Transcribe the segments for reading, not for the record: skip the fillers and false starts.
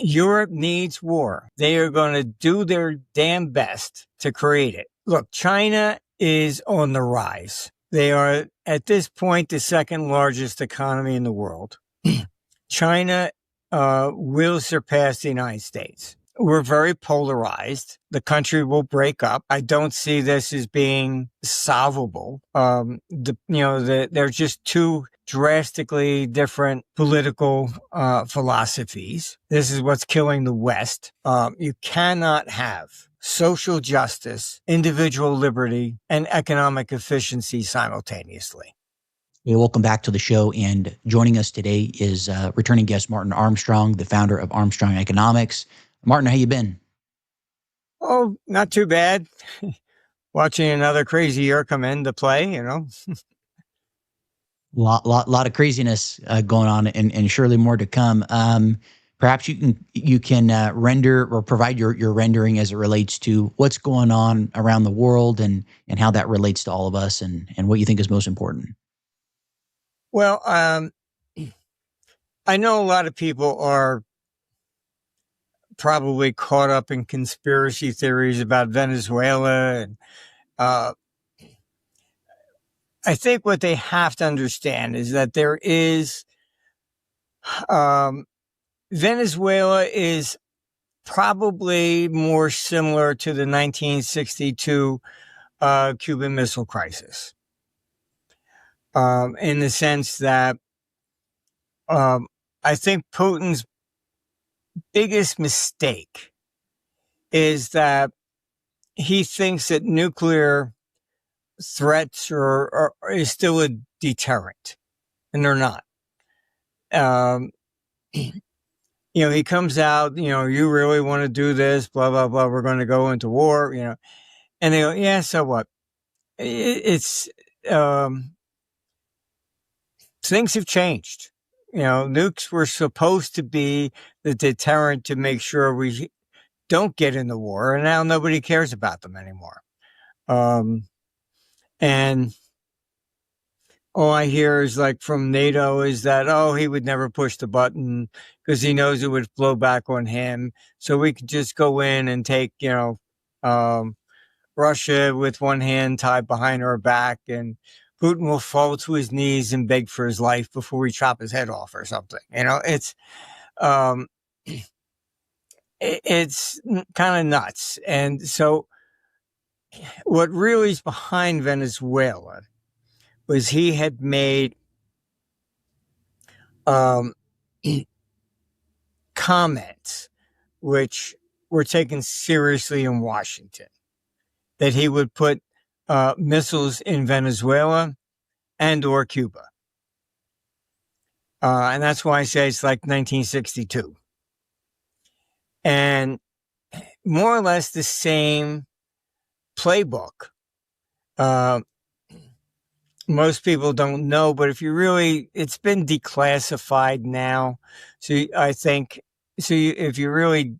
Europe needs war. They are going to do their damn best to create it. Look, China is on the rise. They are, at this point, the second largest economy in the world. China will surpass the United States. We're very polarized. The country will break up. I don't see this as being solvable. They're just two drastically different political philosophies. This is what's killing the West. You cannot have social justice, individual liberty, and economic efficiency simultaneously. Hey, welcome back to the show. And joining us today is returning guest Martin Armstrong, the founder of Armstrong Economics. Martin, how you been? Oh, not too bad. Watching another crazy year come into play, Lot of craziness going on, and surely more to come. Perhaps you can render or provide your rendering as it relates to what's going on around the world and how that relates to all of us and what you think is most important. Well, I know a lot of people are probably caught up in conspiracy theories about Venezuela. And I think what they have to understand is that Venezuela is probably more similar to the 1962 Cuban Missile Crisis, in the sense that I think Putin's biggest mistake is that he thinks that nuclear threats is still a deterrent, and they're not. He comes out, you really want to do this, blah, blah, blah, we're going to go into war, and they go, yeah, so what? It's, things have changed. Nukes were supposed to be the deterrent to make sure we don't get in the war, and now nobody cares about them anymore. And all I hear is like from NATO is that, he would never push the button because he knows it would blow back on him. So we could just go in and take, Russia with one hand tied behind our back, and Putin will fall to his knees and beg for his life before we chop his head off or something. It's kind of nuts. And so what really is behind Venezuela was he had made comments which were taken seriously in Washington, that he would put missiles in Venezuela and or Cuba. And that's why I say it's like 1962. And more or less the same playbook. Most people don't know, but it's been declassified now. So I think, if you really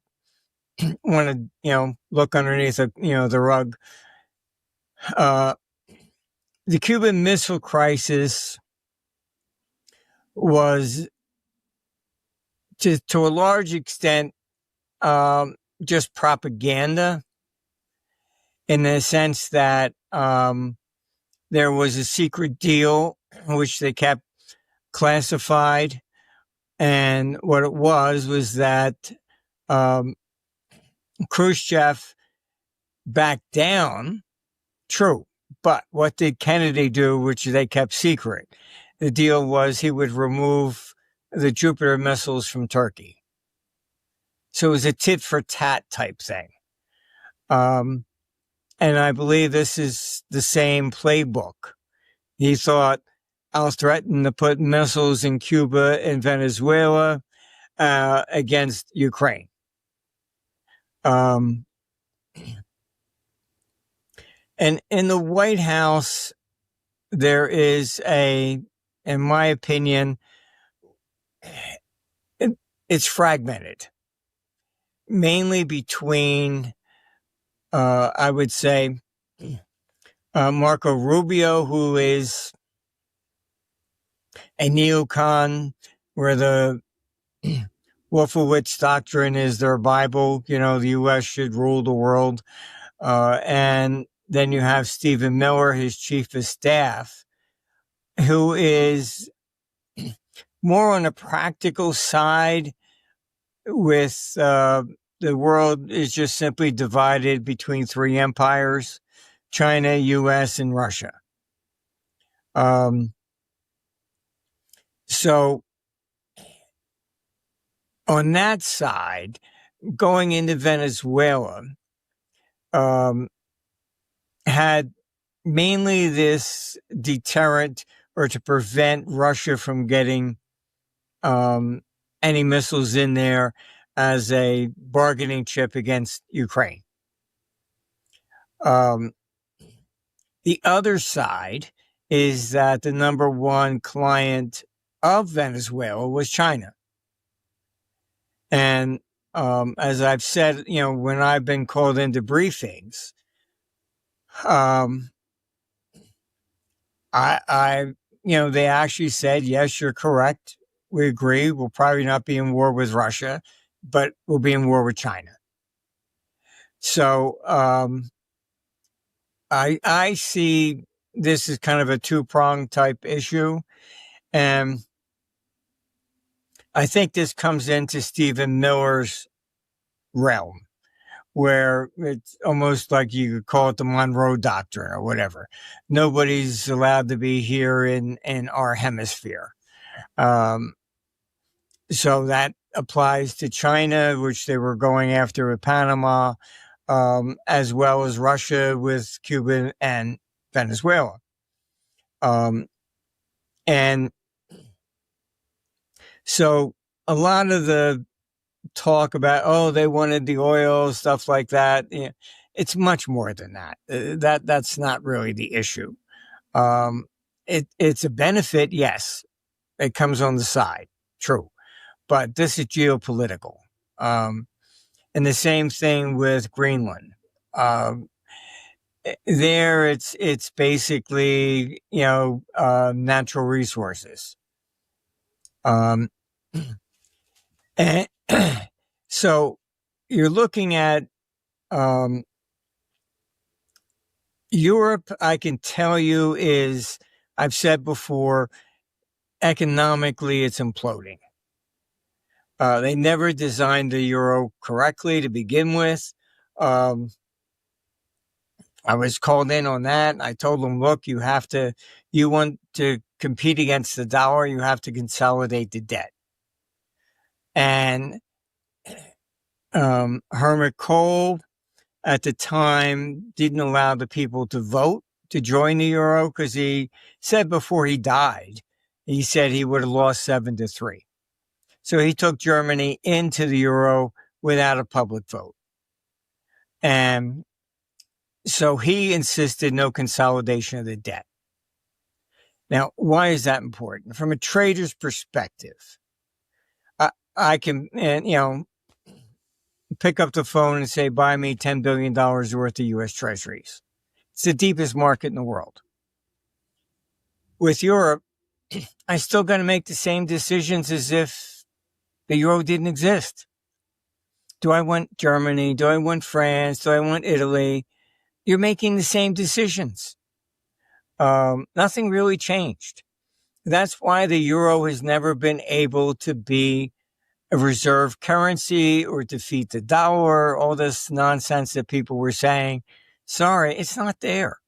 want to, look underneath the rug, the Cuban Missile Crisis was to a large extent just propaganda, in the sense that there was a secret deal which they kept classified, and what it was that Khrushchev backed down. True. But what did Kennedy do, which they kept secret? The deal was he would remove the Jupiter missiles from Turkey. So it was a tit for tat type thing. And I believe this is the same playbook. He thought, I'll threaten to put missiles in Cuba and Venezuela against Ukraine. And in the White House, there is in my opinion, it's fragmented, mainly between, I would say, Marco Rubio, who is a neocon, where the Wolfowitz doctrine is their Bible. You know, the U.S. should rule the world. And then you have Stephen Miller, his chief of staff, who is more on the practical side with the world is just simply divided between three empires, China, U.S., and Russia. So on that side, going into Venezuela had mainly this deterrent or to prevent Russia from getting any missiles in there as a bargaining chip against Ukraine. The other side is that the number one client of Venezuela was China. And as I've said, you know, when I've been called into briefings, you know, they actually said, yes, you're correct. We agree. We'll probably not be in war with Russia, but we'll be in war with China. So I see this as kind of a two-pronged type issue. And I think this comes into Stephen Miller's realm, where it's almost like you could call it the Monroe Doctrine or whatever. Nobody's allowed to be here in our hemisphere. So that applies to China, which they were going after with Panama, as well as Russia with Cuba and Venezuela. And so a lot of the talk about, oh, they wanted the oil, stuff like that. You know, it's much more than that. That's not really the issue. It's a benefit, yes. It comes on the side, true. But this is geopolitical. And the same thing with Greenland. There, it's basically, you know, natural resources. And so you're looking at Europe, I can tell you, is, I've said before, economically, it's imploding. They never designed the euro correctly to begin with. I was called in on that. I told them, look, you want to compete against the dollar, you have to consolidate the debt. And Herman Kohl at the time didn't allow the people to vote to join the euro because he said before he died, he said he would have lost 7-3. So he took Germany into the euro without a public vote. And so he insisted no consolidation of the debt. Now, why is that important? From a trader's perspective, I can, you know, pick up the phone and say, buy me $10 billion worth of U.S. treasuries. It's the deepest market in the world. With Europe, I still got to make the same decisions as if the euro didn't exist. Do I want Germany? Do I want France? Do I want Italy? You're making the same decisions. Nothing really changed. That's why the euro has never been able to be a reserve currency or defeat the dollar, all this nonsense that people were saying. Sorry, it's not there.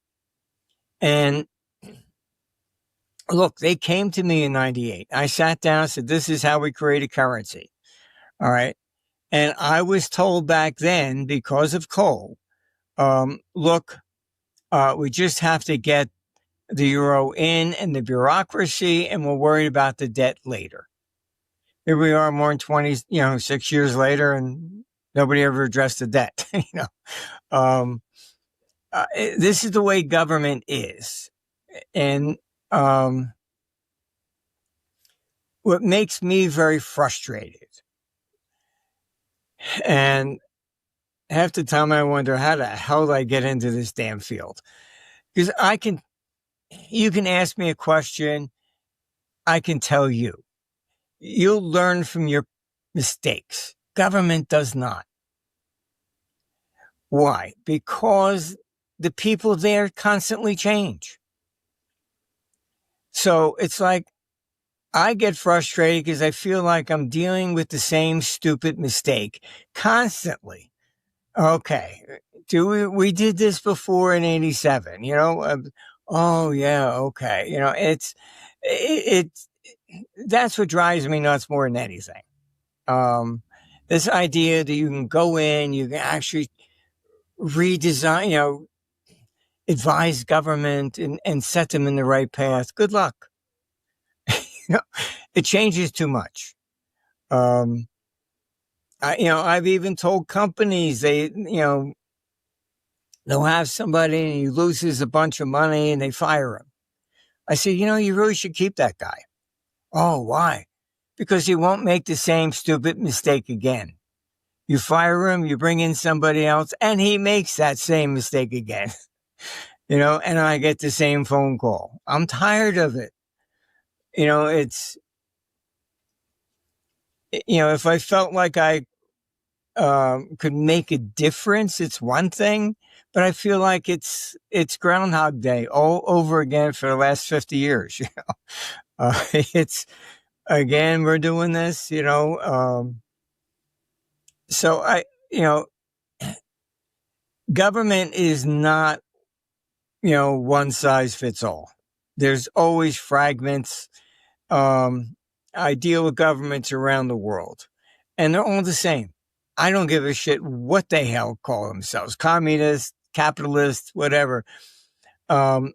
And look, they came to me in 98. I sat down and said, this is how we create a currency. All right. And I was told back then, because of coal, look, we just have to get the euro in and the bureaucracy, and we'll worry about the debt later. Here we are more than 6 years later, and nobody ever addressed the debt. This is the way government is. And what makes me very frustrated, and half the time I wonder, how the hell did I get into this damn field? Because you can ask me a question, I can tell you. You'll learn from your mistakes. Government does not. Why? Because the people there constantly change. So it's like I get frustrated because I feel like I'm dealing with the same stupid mistake constantly. Okay, we did this before in '87? Oh yeah, okay. It's that's what drives me nuts more than anything. This idea that you can go in, you can actually redesign, advise government and set them in the right path. Good luck. It changes too much. I've even told companies they'll have somebody and he loses a bunch of money and they fire him. I say, you really should keep that guy. Oh, why? Because he won't make the same stupid mistake again. You fire him, you bring in somebody else, and he makes that same mistake again. And I get the same phone call. I'm tired of it. If I felt like I could make a difference, it's one thing, but I feel like it's Groundhog Day all over again for the last 50 years. It's again, we're doing this, so government is not, one size fits all. There's always fragments. I deal with governments around the world and they're all the same. I don't give a shit what the hell call themselves, communist, capitalist, whatever.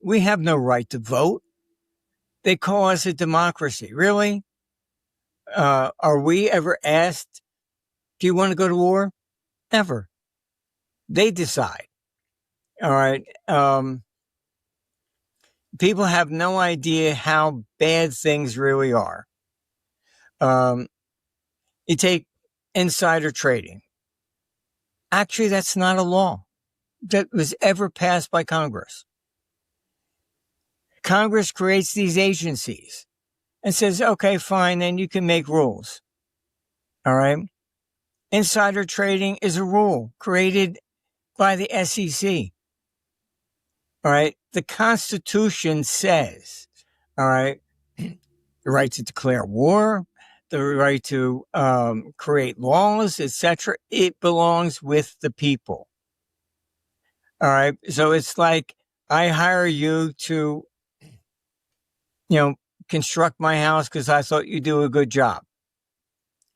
We have no right to vote. They call us a democracy. Really? Are we ever asked, do you want to go to war? Never. They decide. All right. People have no idea how bad things really are. You take insider trading. Actually, that's not a law that was ever passed by Congress. Congress creates these agencies and says, okay, fine, then you can make rules. All right. Insider trading is a rule created by the SEC. All right. The Constitution says, all right, the right to declare war, the right to create laws, etc. It belongs with the people. All right. So it's like I hire you to, construct my house because I thought you do a good job.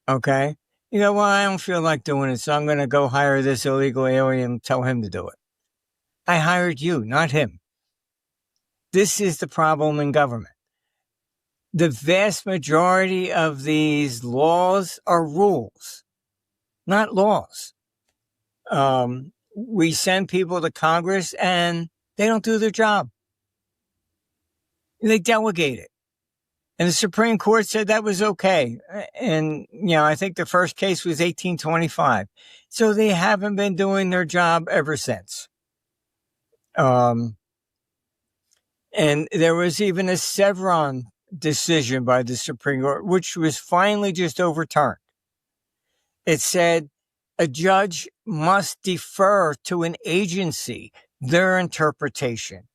Okay. Well, I don't feel like doing it, so I'm going to go hire this illegal alien and tell him to do it. I hired you, not him. This is the problem in government. The vast majority of these laws are rules, not laws. We send people to Congress and they don't do their job. They delegate it. And the Supreme Court said that was okay. And, I think the first case was 1825. So they haven't been doing their job ever since. And there was even a Chevron decision by the Supreme Court, which was finally just overturned. It said a judge must defer to an agency, their interpretation.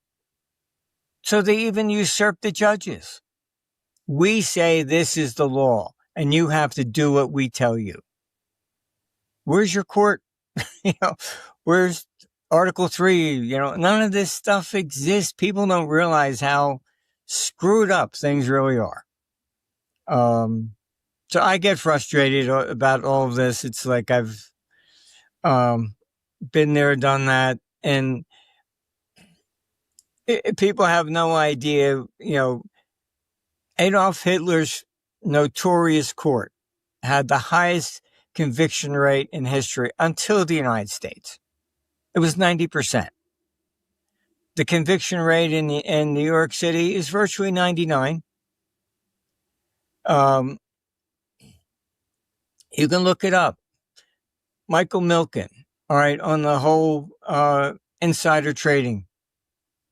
So they even usurped the judges. We say this is the law and you have to do what we tell you. Where's your court? Where's Article 3? None of this stuff exists. People don't realize how screwed up things really are. So I get frustrated about all of this. It's like I've been there, done that. And people have no idea, Adolf Hitler's notorious court had the highest conviction rate in history until the United States. It was 90%. The conviction rate in New York City is virtually 99. You can look it up. Michael Milken, all right, on the whole insider trading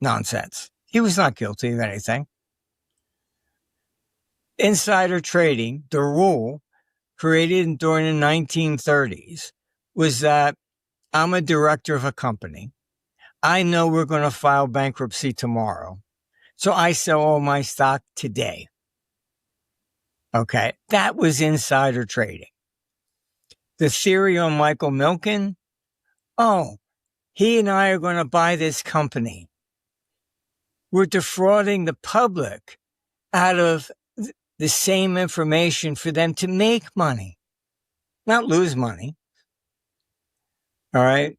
nonsense. He was not guilty of anything. Insider trading, the rule, created during the 1930s was that I'm a director of a company. I know we're going to file bankruptcy tomorrow. So I sell all my stock today. Okay. That was insider trading. The theory on Michael Milken. Oh, he and I are going to buy this company. We're defrauding the public out of the same information for them to make money, not lose money. All right.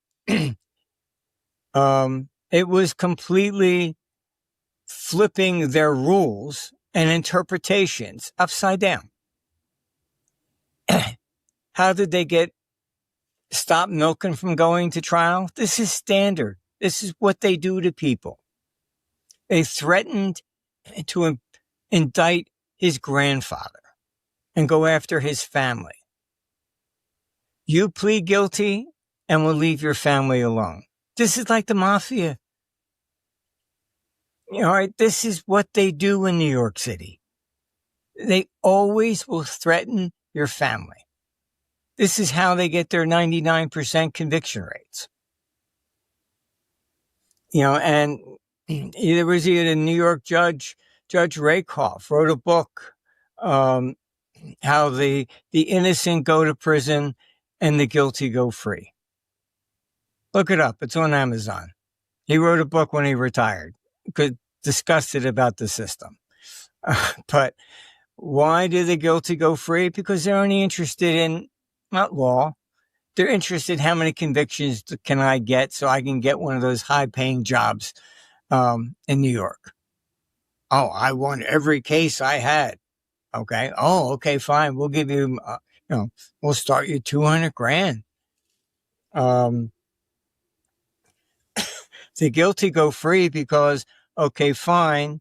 It was completely flipping their rules and interpretations upside down. How did they stop Milken from going to trial? This is standard. This is what they do to people. They threatened to indict his grandfather and go after his family. You plead guilty and we'll leave your family alone. This is like the mafia. All right, this is what they do in New York City. They always will threaten your family. This is how they get their 99% conviction rates. And there was even a New York Judge Rakoff, wrote a book, how the innocent go to prison and the guilty go free. Look it up. It's on Amazon. He wrote a book when he retired, disgusted about the system. But why do the guilty go free? Because they're only interested in, not law, they're interested in how many convictions can I get so I can get one of those high-paying jobs in New York. Oh, I won every case I had. Okay. Oh, okay, fine. We'll give you, we'll start you $200,000. The guilty go free because, okay, fine.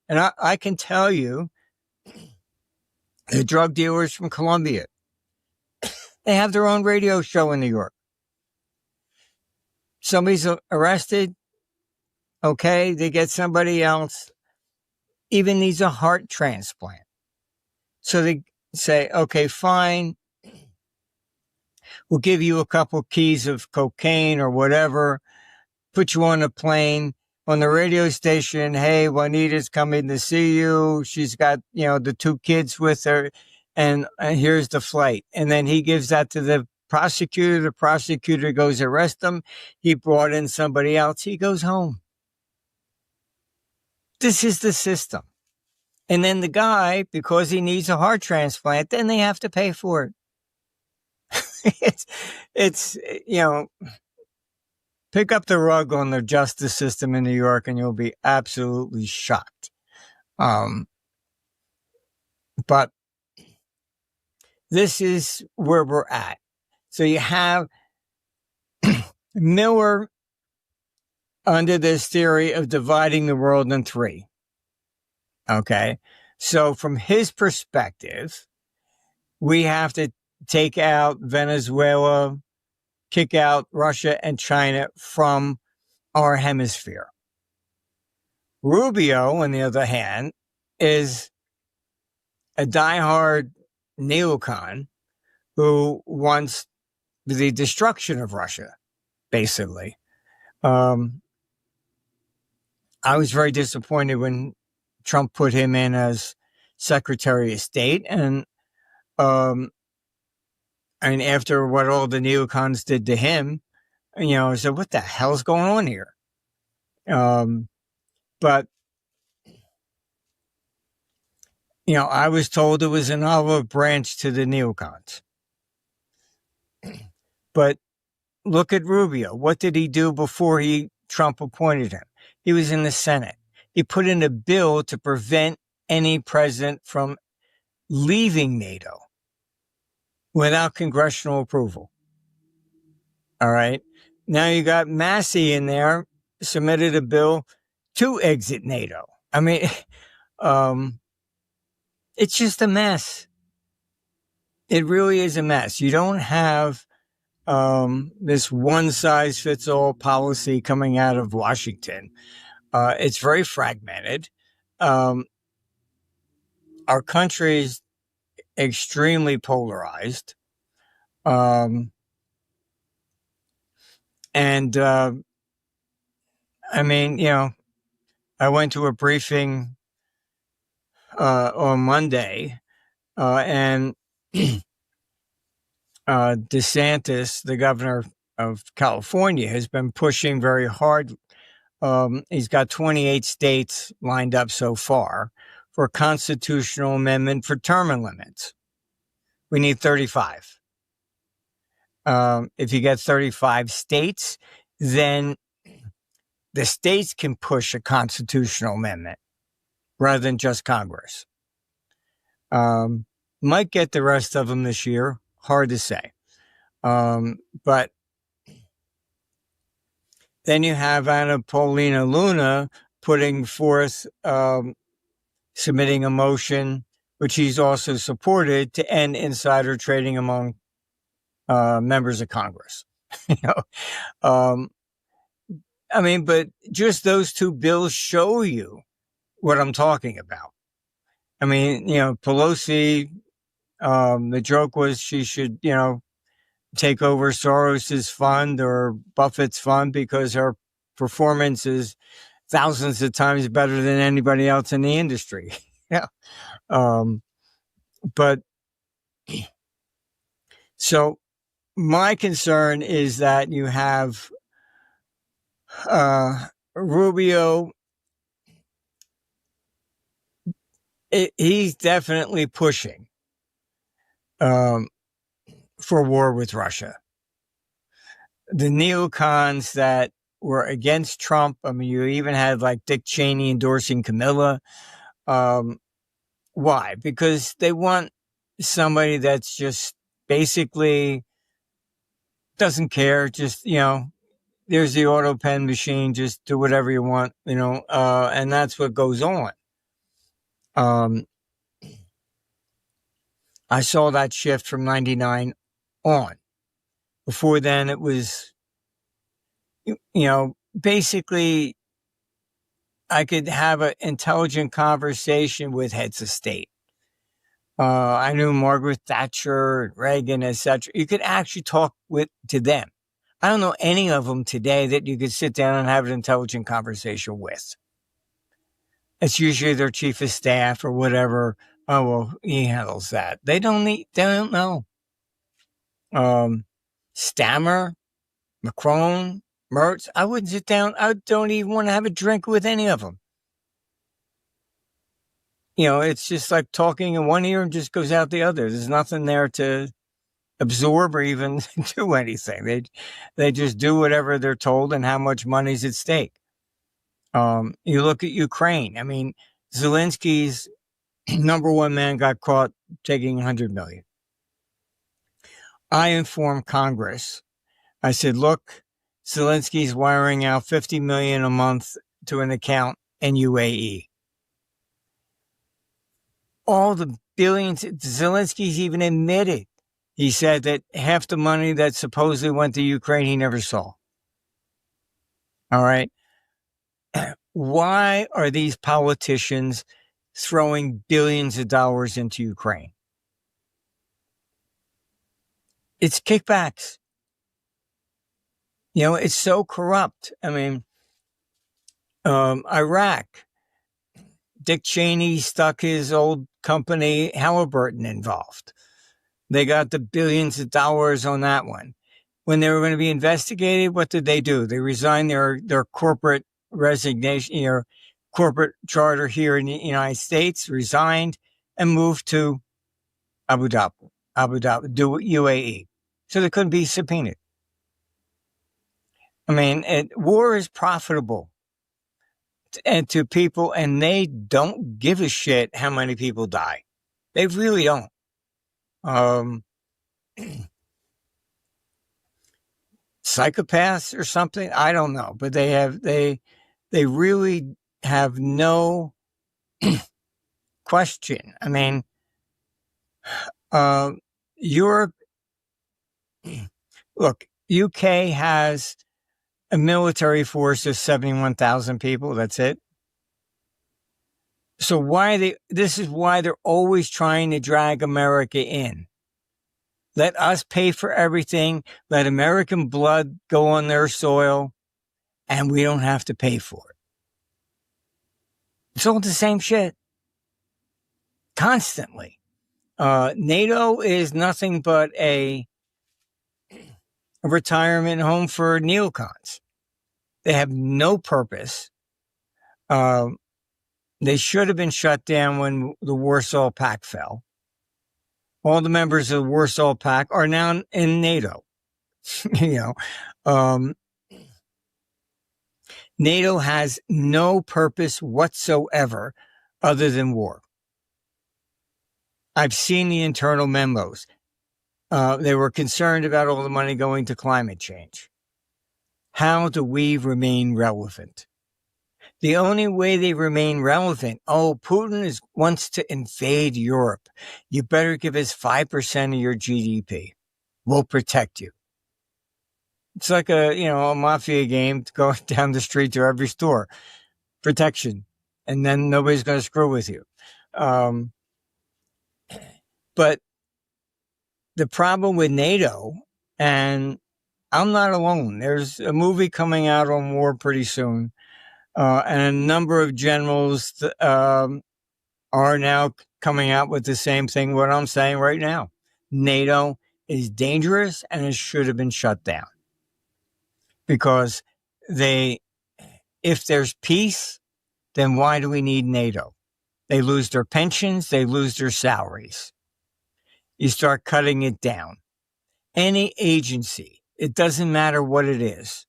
And I can tell you, the drug dealers from Colombia, they have their own radio show in New York. Somebody's arrested. Okay. They get somebody else, even needs a heart transplant. So they say, okay, fine. We'll give you a couple keys of cocaine or whatever, put you on a plane. On the radio station, hey, Juanita's coming to see you. She's got, the 2 kids with her, and here's the flight. And then he gives that to the prosecutor. The prosecutor goes arrest him. He brought in somebody else. He goes home. This is the system. And then the guy, because he needs a heart transplant, then they have to pay for it. it's pick up the rug on the justice system in New York and you'll be absolutely shocked. But this is where we're at. So you have Miller under this theory of dividing the world in 3. Okay. So from his perspective, we have to take out Venezuela, kick out Russia and China from our hemisphere. Rubio, on the other hand, is a diehard neocon who wants the destruction of Russia, basically. I was very disappointed when Trump put him in as Secretary of State, and after what all the neocons did to him, I said, what the hell's going on here? But, I was told it was an olive branch to the neocons. But look at Rubio. What did he do before Trump appointed him? He was in the Senate. He put in a bill to prevent any president from leaving NATO without congressional approval. All right. Now you got Massey in there, submitted a bill to exit NATO. I mean, it's just a mess. It really is a mess. You don't have this one-size-fits-all policy coming out of Washington. It's very fragmented. Our country extremely polarized. And I mean, I went to a briefing on Monday, and DeSantis, the governor of California, has been pushing very hard. He's got 28 states lined up so far for a constitutional amendment for term limits. We need 35. If you get 35 states, then the states can push a constitutional amendment rather than just Congress. Might get the rest of them this year. Hard to say. But then you have Anna Paulina Luna putting forth, submitting a motion, which he's also supported, to end insider trading among members of Congress. I mean, but just those two bills show you what I'm talking about. I mean, Pelosi, the joke was she should, take over Soros's fund or Buffett's fund because her performance is thousands of times better than anybody else in the industry. Yeah. But so my concern is that you have Rubio. He's definitely pushing for war with Russia. The neocons that were against Trump, I mean, you even had like Dick Cheney endorsing Camilla. Why? Because they want somebody that's just basically doesn't care. Just, there's the auto pen machine. Just do whatever you want, and that's what goes on. I saw that shift from 99 on. Before then, it was, basically, I could have an intelligent conversation with heads of state. I knew Margaret Thatcher, Reagan, etc. You could actually talk to them. I don't know any of them today that you could sit down and have an intelligent conversation with. It's usually their chief of staff or whatever. Oh, well, he handles that. They don't know. Stammer, Macron, Mertz. I wouldn't sit down. I don't even want to have a drink with any of them. It's just like talking in one ear and just goes out the other. There's nothing there to absorb or even do anything. They just do whatever they're told and how much money's at stake. You look at Ukraine. I mean, Zelensky's number one man got caught taking $100 million. I informed Congress. I said, look, Zelensky's wiring out $50 million a month to an account in UAE. All the billions, Zelensky's even admitted. He said that half the money that supposedly went to Ukraine, he never saw. All right. Why are these politicians throwing billions of dollars into Ukraine? It's kickbacks. It's so corrupt. I mean, Iraq, Dick Cheney stuck his old company Halliburton involved. They got the billions of dollars on that one. When they were going to be investigated, what did they do? They resigned their corporate resignation, corporate charter here in the United States, resigned and moved to Abu Dhabi, UAE. So they couldn't be subpoenaed. I mean, war is profitable to people, and they don't give a shit how many people die. They really don't. Psychopaths or something, I don't know, but they really have no question. I mean, Europe, look, UK has a military force of 71,000 people. That's it. So this is why they're always trying to drag America in. Let us pay for everything. Let American blood go on their soil, and we don't have to pay for it. It's all the same shit. Constantly. NATO is nothing but a retirement home for neocons. They have no purpose. They should have been shut down when the Warsaw Pact fell. All the members of the Warsaw Pact are now in NATO. NATO has no purpose whatsoever other than war. I've seen the internal memos. They were concerned about all the money going to climate change. How do we remain relevant? The only way they remain relevant, Putin wants to invade Europe. You better give us 5% of your GDP. We'll protect you. It's like a mafia game going down the street to every store. Protection. And then nobody's going to screw with you. But the problem with NATO, and I'm not alone. There's a movie coming out on war pretty soon. And a number of generals are now coming out with the same thing, what I'm saying right now. NATO is dangerous and it should have been shut down. Because if there's peace, then why do we need NATO? They lose their pensions, they lose their salaries. You start cutting it down. Any agency, it doesn't matter what it is.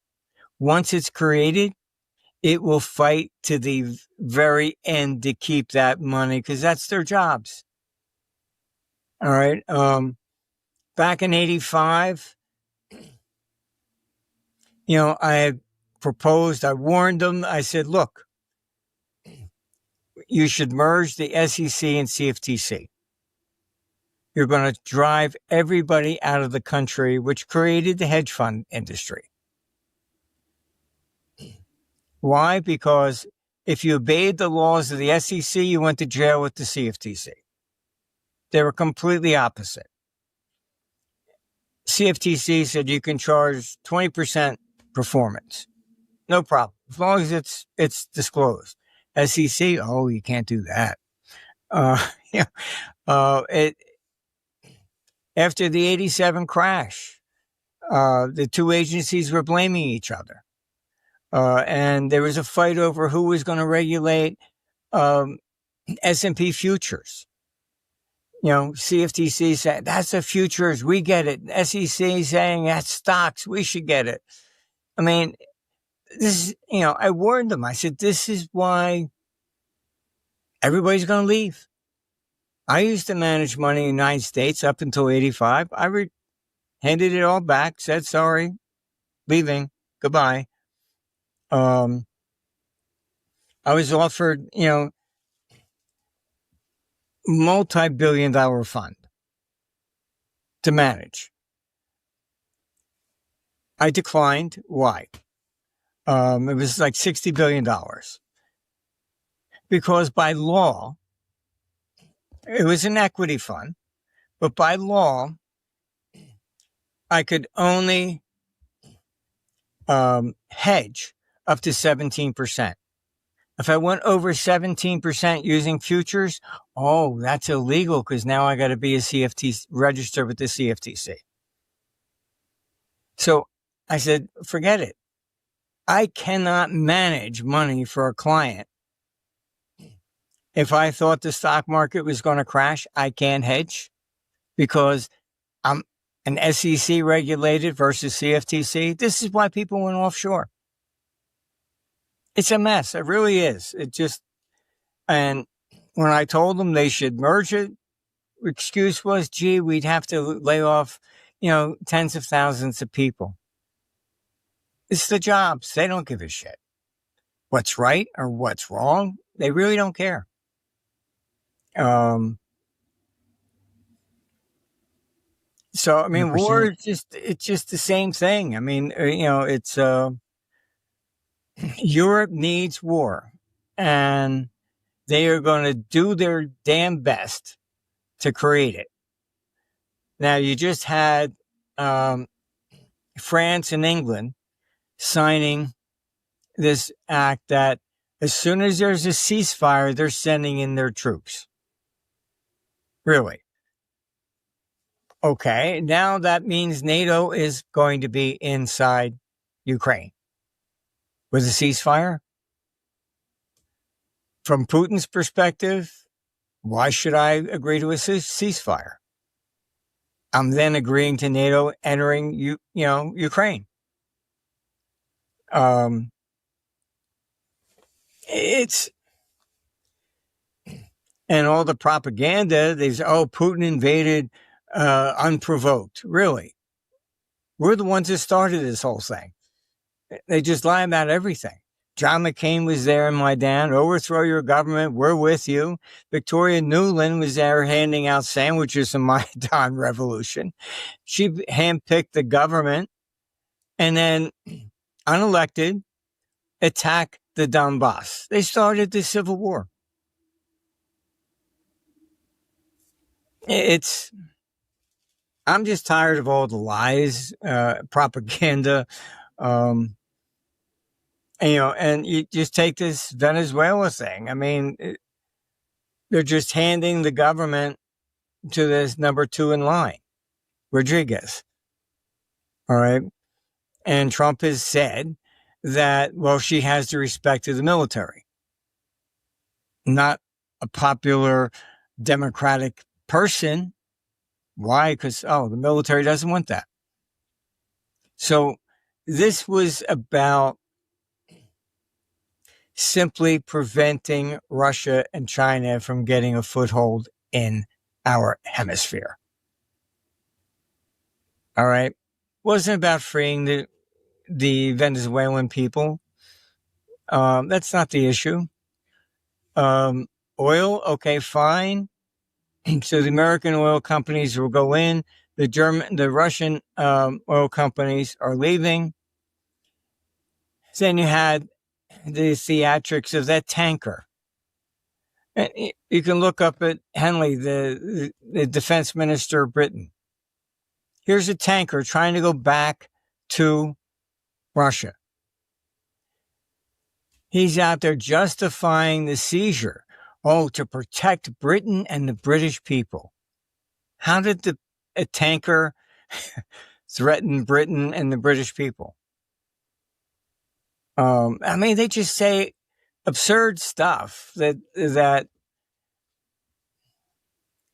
Once it's created, it will fight to the very end to keep that money because that's their jobs. All right. Back in 85, I had proposed, I warned them. I said, look, you should merge the SEC and CFTC. You're going to drive everybody out of the country, which created the hedge fund industry. Why? Because if you obeyed the laws of the SEC, you went to jail with the CFTC. They were completely opposite. CFTC said you can charge 20% performance. No problem. As long as it's disclosed. SEC, you can't do that. After the 87 crash, the two agencies were blaming each other. And there was a fight over who was going to regulate S&P futures. CFTC said, that's the futures. We get it. SEC saying that's stocks. We should get it. I mean, this is, I warned them. I said, this is why everybody's going to leave. I used to manage money in the United States up until 85. I handed it all back, said, sorry, leaving, goodbye. I was offered, multi-billion-dollar fund to manage. I declined. Why? It was like $60 billion. Because by law, it was an equity fund, but by law, I could only hedge up to 17%. If I went over 17% using futures, that's illegal because now I got to be a CFTC, registered with the CFTC. So I said, forget it. I cannot manage money for a client. If I thought the stock market was going to crash, I can't hedge because I'm an SEC regulated versus CFTC. This is why people went offshore. It's a mess. It really is. And when I told them they should merge it, the excuse was, we'd have to lay off, tens of thousands of people. It's the jobs. They don't give a shit. What's right or what's wrong, they really don't care. So, I mean, 100%. War is it's just the same thing. I mean, it's, Europe needs war and They are going to do their damn best to create it. Now, you just had France and England signing this act that as soon as there's a ceasefire, they're sending in their troops. Really? Okay, now that means NATO is going to be inside Ukraine with a ceasefire. From Putin's perspective, why should I agree to a ceasefire? I'm then agreeing to NATO entering Ukraine. It's and all the propaganda. Putin invaded unprovoked. Really, we're the ones that started this whole thing. They just lie about everything. John McCain was there in Maidan. Overthrow your government. We're with you. Victoria Nuland was there handing out sandwiches in Maidan Revolution. She handpicked the government and then, unelected, attacked the Donbass. They started the civil war. I'm just tired of all the lies, propaganda, and you just take this Venezuela thing. I mean, they're just handing the government to this number 2 in line, Rodriguez. All right. And Trump has said that, well, she has the respect of the military. Not a popular Democratic person. Why? Because, the military doesn't want that. So this was about simply preventing Russia and China from getting a foothold in our hemisphere. All right. Wasn't about freeing the Venezuelan people. That's not the issue. Oil, okay, fine. So the American oil companies will go in. The Russian oil companies are leaving. Then you had the theatrics of that tanker. And you can look up at Henley, the defense minister of Britain. Here's a tanker trying to go back to Russia. He's out there justifying the seizure. To protect Britain and the British people. How did a tanker threaten Britain and the British people? They just say absurd stuff that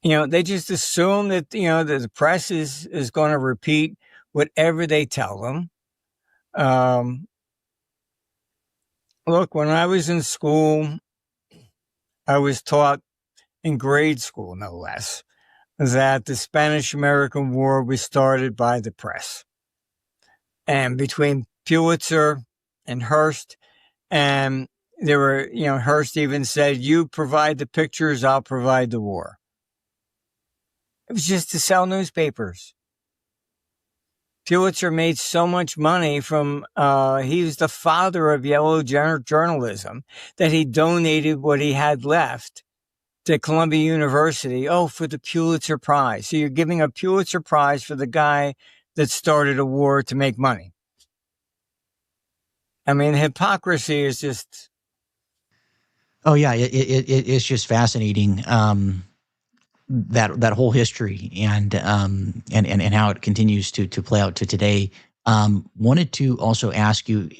they just assume that, that the press is going to repeat whatever they tell them. Look, when I was in school, I was taught in grade school, no less, that the Spanish-American War was started by the press. And between Pulitzer and Hearst, and there were, Hearst even said, you provide the pictures, I'll provide the war. It was just to sell newspapers. Pulitzer made so much money from, he was the father of yellow journalism, that he donated what he had left to Columbia University, for the Pulitzer Prize. So you're giving a Pulitzer Prize for the guy that started a war to make money. Hypocrisy is just... Oh, yeah, it's just fascinating. That whole history and how it continues to play out to today. Wanted to also ask you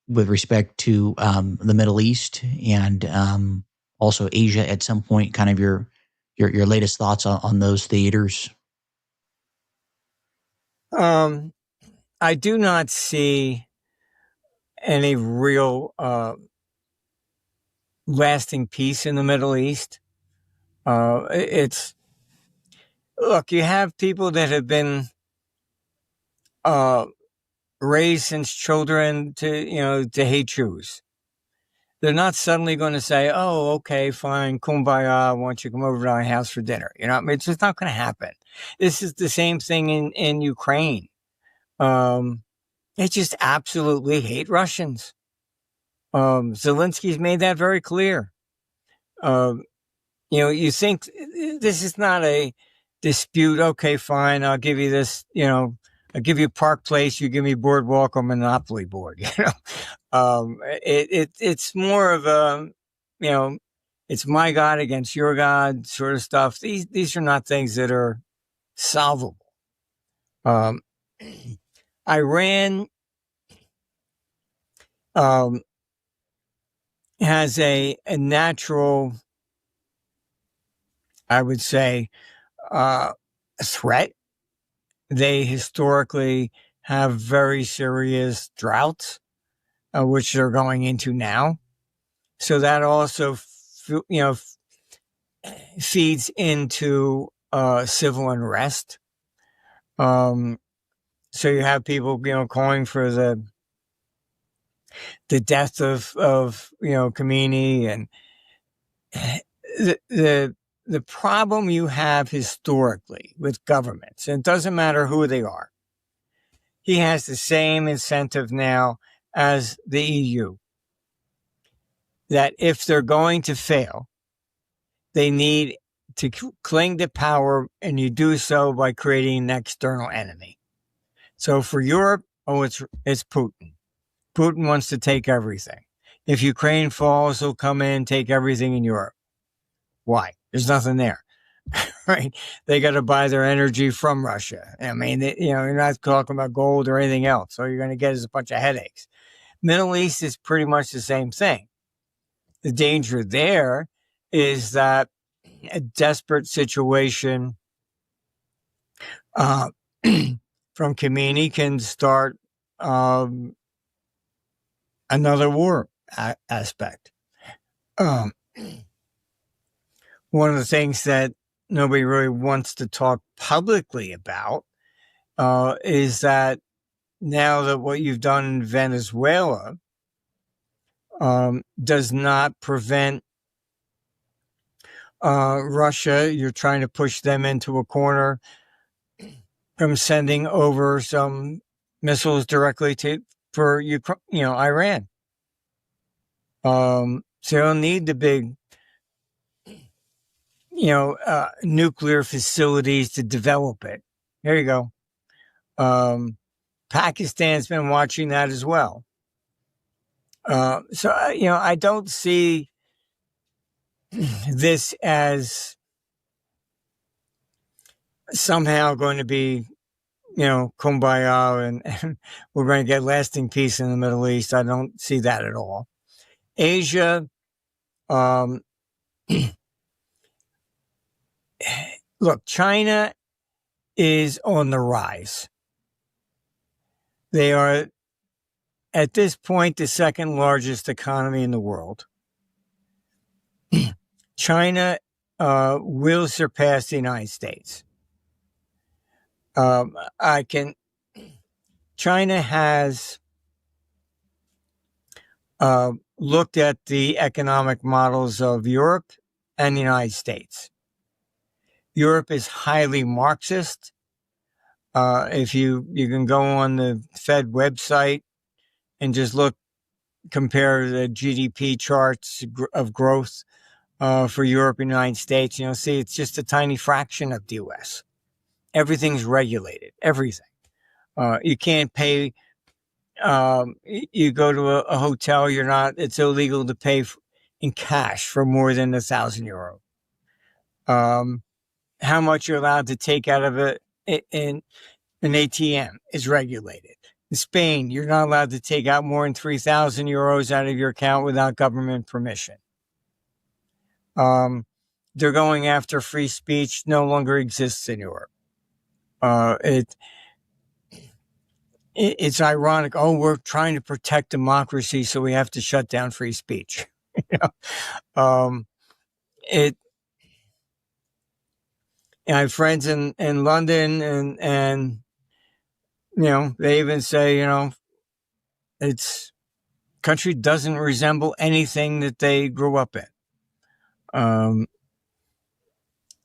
with respect to the Middle East and also Asia at some point, kind of your latest thoughts on those theaters. I do not see any real lasting peace in the Middle East. Look, you have people that have been raised since children to hate Jews. They're not suddenly going to say, okay, fine, kumbaya, why don't you come over to my house for dinner? It's just not going to happen. This is the same thing in Ukraine. They just absolutely hate Russians. Zelensky's made that very clear. You think this is not a dispute. Okay, fine. I'll give you this, I'll give you Park Place. You give me Boardwalk or Monopoly board, it's more of a, it's my God against your God sort of stuff. These are not things that are solvable. Um, Iran, has a natural, I would say, threat. They historically have very serious droughts, which they're going into now. So that also, feeds into civil unrest. So you have people, calling for the death of Khomeini, and the problem you have historically with governments, and it doesn't matter who they are, he has the same incentive now as the EU, that if they're going to fail, they need to cling to power, and you do so by creating an external enemy. So for Europe, it's Putin. Putin wants to take everything. If Ukraine falls, he'll come in and take everything in Europe. Why? There's nothing there, right? They got to buy their energy from Russia. I mean, you're not talking about gold or anything else. All you're going to get is a bunch of headaches. Middle East is pretty much the same thing. The danger there is that a desperate situation from Khomeini can start another war aspect. One of the things that nobody really wants to talk publicly about is that now that what you've done in Venezuela does not prevent Russia, you're trying to push them into a corner from sending over some missiles directly for Ukraine, Iran. So you don't need the big, nuclear facilities to develop it. There you go. Pakistan's been watching that as well. So I don't see this as somehow going to be, kumbaya and we're going to get lasting peace in the Middle East. I don't see that at all. Asia, look, China is on the rise. They are, at this point, the second largest economy in the world. China will surpass the United States. China has looked at the economic models of Europe and the United States. Europe is highly Marxist. If you can go on the Fed website and just compare the GDP charts of growth for Europe and the United States, see it's just a tiny fraction of the U.S. Everything's regulated, everything. You can't pay. You go to a hotel, it's illegal to pay in cash for more than €1,000. How much you're allowed to take out of it in an ATM is regulated. In Spain, you're not allowed to take out more than €3,000 out of your account without government permission. They're going after free speech, no longer exists in Europe. It's ironic. Oh, we're trying to protect democracy, so we have to shut down free speech. I have friends in London, and they even say, it's country doesn't resemble anything that they grew up in.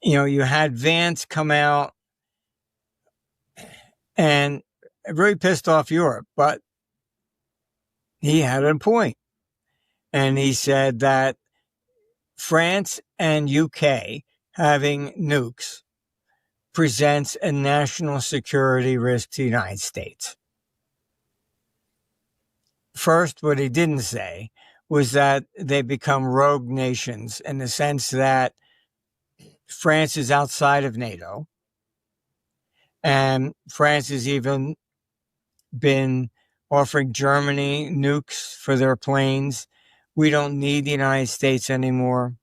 You had Vance come out and really pissed off Europe, but he had a point. And he said that France and UK having nukes presents a national security risk to the United States. First, what he didn't say was that they become rogue nations in the sense that France is outside of NATO, and France has even been offering Germany nukes for their planes. We don't need the United States anymore.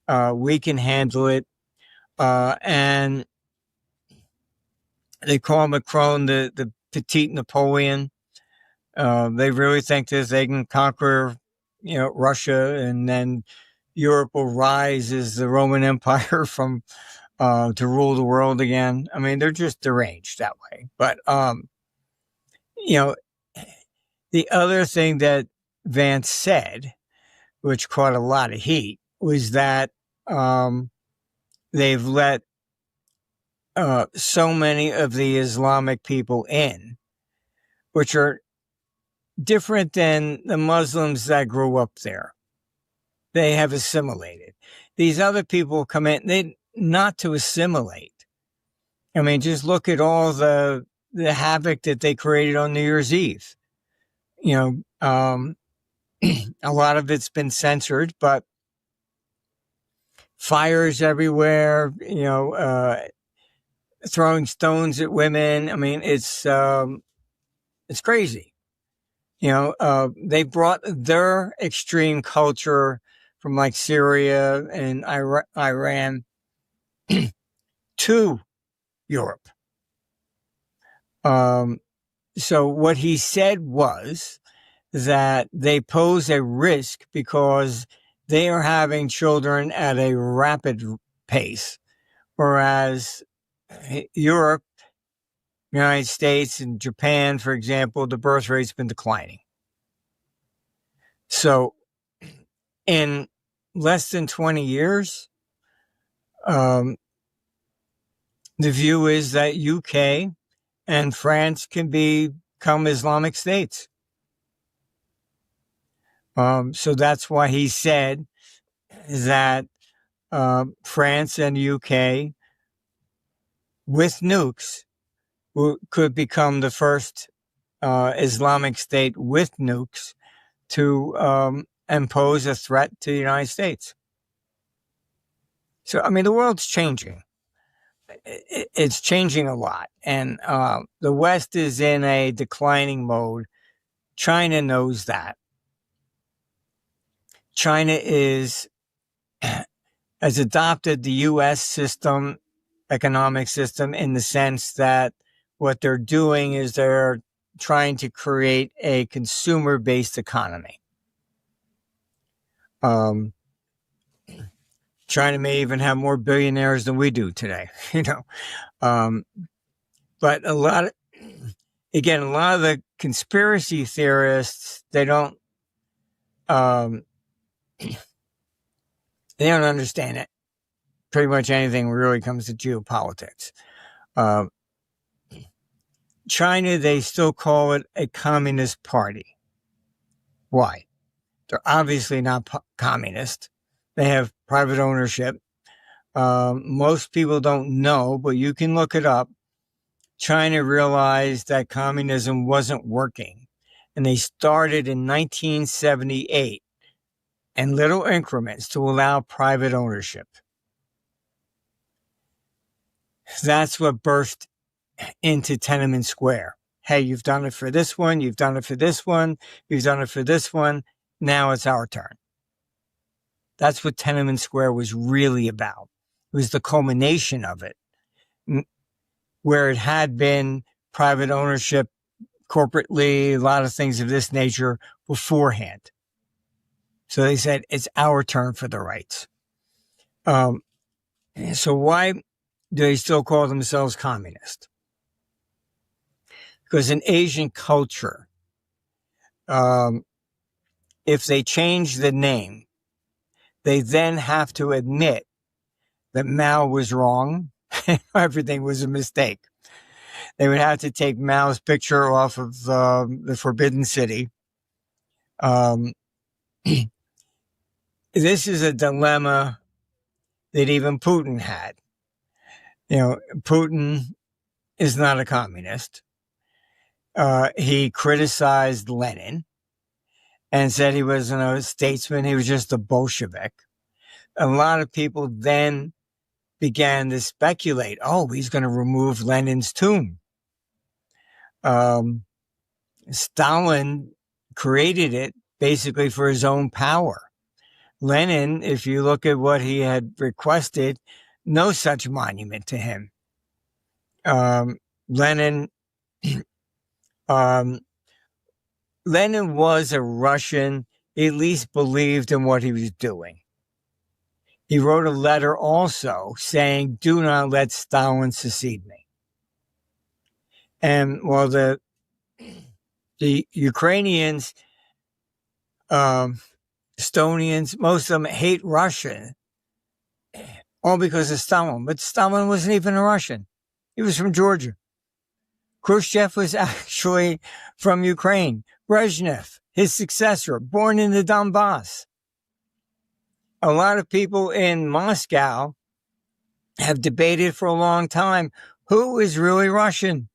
We can handle it. And they call Macron the petite Napoleon. They really think that they can conquer, Russia, and then Europe will rise as the Roman Empire from to rule the world again. I mean, they're just deranged that way. But the other thing that Vance said, which caught a lot of heat, was that they've let so many of the Islamic people in, which are different than the Muslims that grew up there. They have assimilated. These other people come in, not to assimilate. I mean, just look at all the havoc that they created on New Year's Eve. A lot of it's been censored, but fires everywhere, throwing stones at women. I mean, it's crazy. They brought their extreme culture from like Syria and Iran to Europe. So what he said was that they pose a risk because they are having children at a rapid pace, whereas Europe, United States, and Japan, for example, the birth rate's been declining. So in less than 20 years, the view is that UK and France can become Islamic states. So that's why he said that France and UK with nukes could become the first Islamic state with nukes to impose a threat to the United States. So, I mean, the world's changing. It's changing a lot. And the West is in a declining mode. China knows that. China has adopted the U.S. system, economic system, in the sense that what they're doing is they're trying to create a consumer-based economy. China may even have more billionaires than we do today, but a lot of the conspiracy theorists, they don't understand it. Pretty much anything really comes to geopolitics. China, they still call it a communist party. Why? They're obviously not communist. They have private ownership. Most people don't know, but you can look it up. China realized that communism wasn't working, and they started in 1978 in little increments to allow private ownership. That's what burst into Tiananmen Square. Hey, you've done it for this one. You've done it for this one. You've done it for this one. Now it's our turn. That's what Tiananmen Square was really about. It was the culmination of it, where it had been private ownership corporately, a lot of things of this nature beforehand. So they said, it's our turn for the rights. So why do they still call themselves communist? Because in Asian culture, if they change the name, they then have to admit that Mao was wrong. Everything was a mistake. They would have to take Mao's picture off of the Forbidden City. this is a dilemma that even Putin had. Putin is not a communist. He criticized Lenin and said he wasn't a statesman. He was just a Bolshevik. A lot of people then began to speculate, he's going to remove Lenin's tomb. Stalin created it basically for his own power. Lenin, if you look at what he had requested, no such monument to him. Lenin was a Russian, at least believed in what he was doing. He wrote a letter also saying, "Do not let Stalin secede me." And the Ukrainians, Estonians, most of them hate Russia, all because of Stalin. But Stalin wasn't even a Russian. He was from Georgia. Khrushchev was actually from Ukraine. Brezhnev, his successor, born in the Donbass. A lot of people in Moscow have debated for a long time who is really Russian.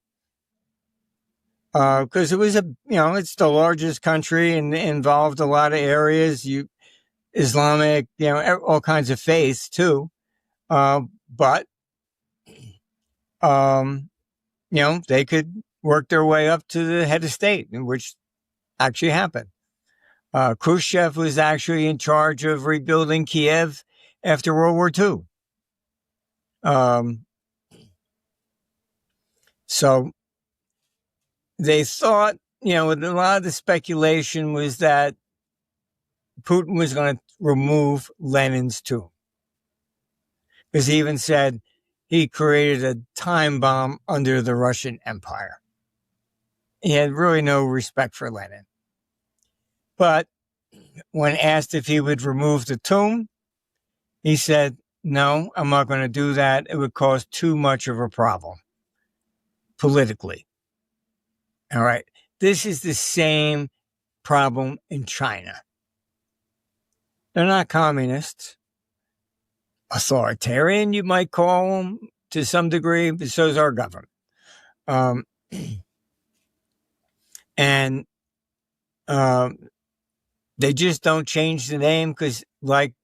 Because it was it's the largest country and involved a lot of areas, Islamic, all kinds of faiths too. But they could work their way up to the head of state, which actually happened. Khrushchev was actually in charge of rebuilding Kiev after World War II. So they thought, a lot of the speculation was that Putin was going to remove Lenin's tomb. Because he even said he created a time bomb under the Russian Empire. He had really no respect for Lenin. But when asked if he would remove the tomb, he said, "No, I'm not going to do that. It would cause too much of a problem politically." All right. This is the same problem in China. They're not communists. Authoritarian, you might call them to some degree, but so is our government. And they just don't change the name because, like,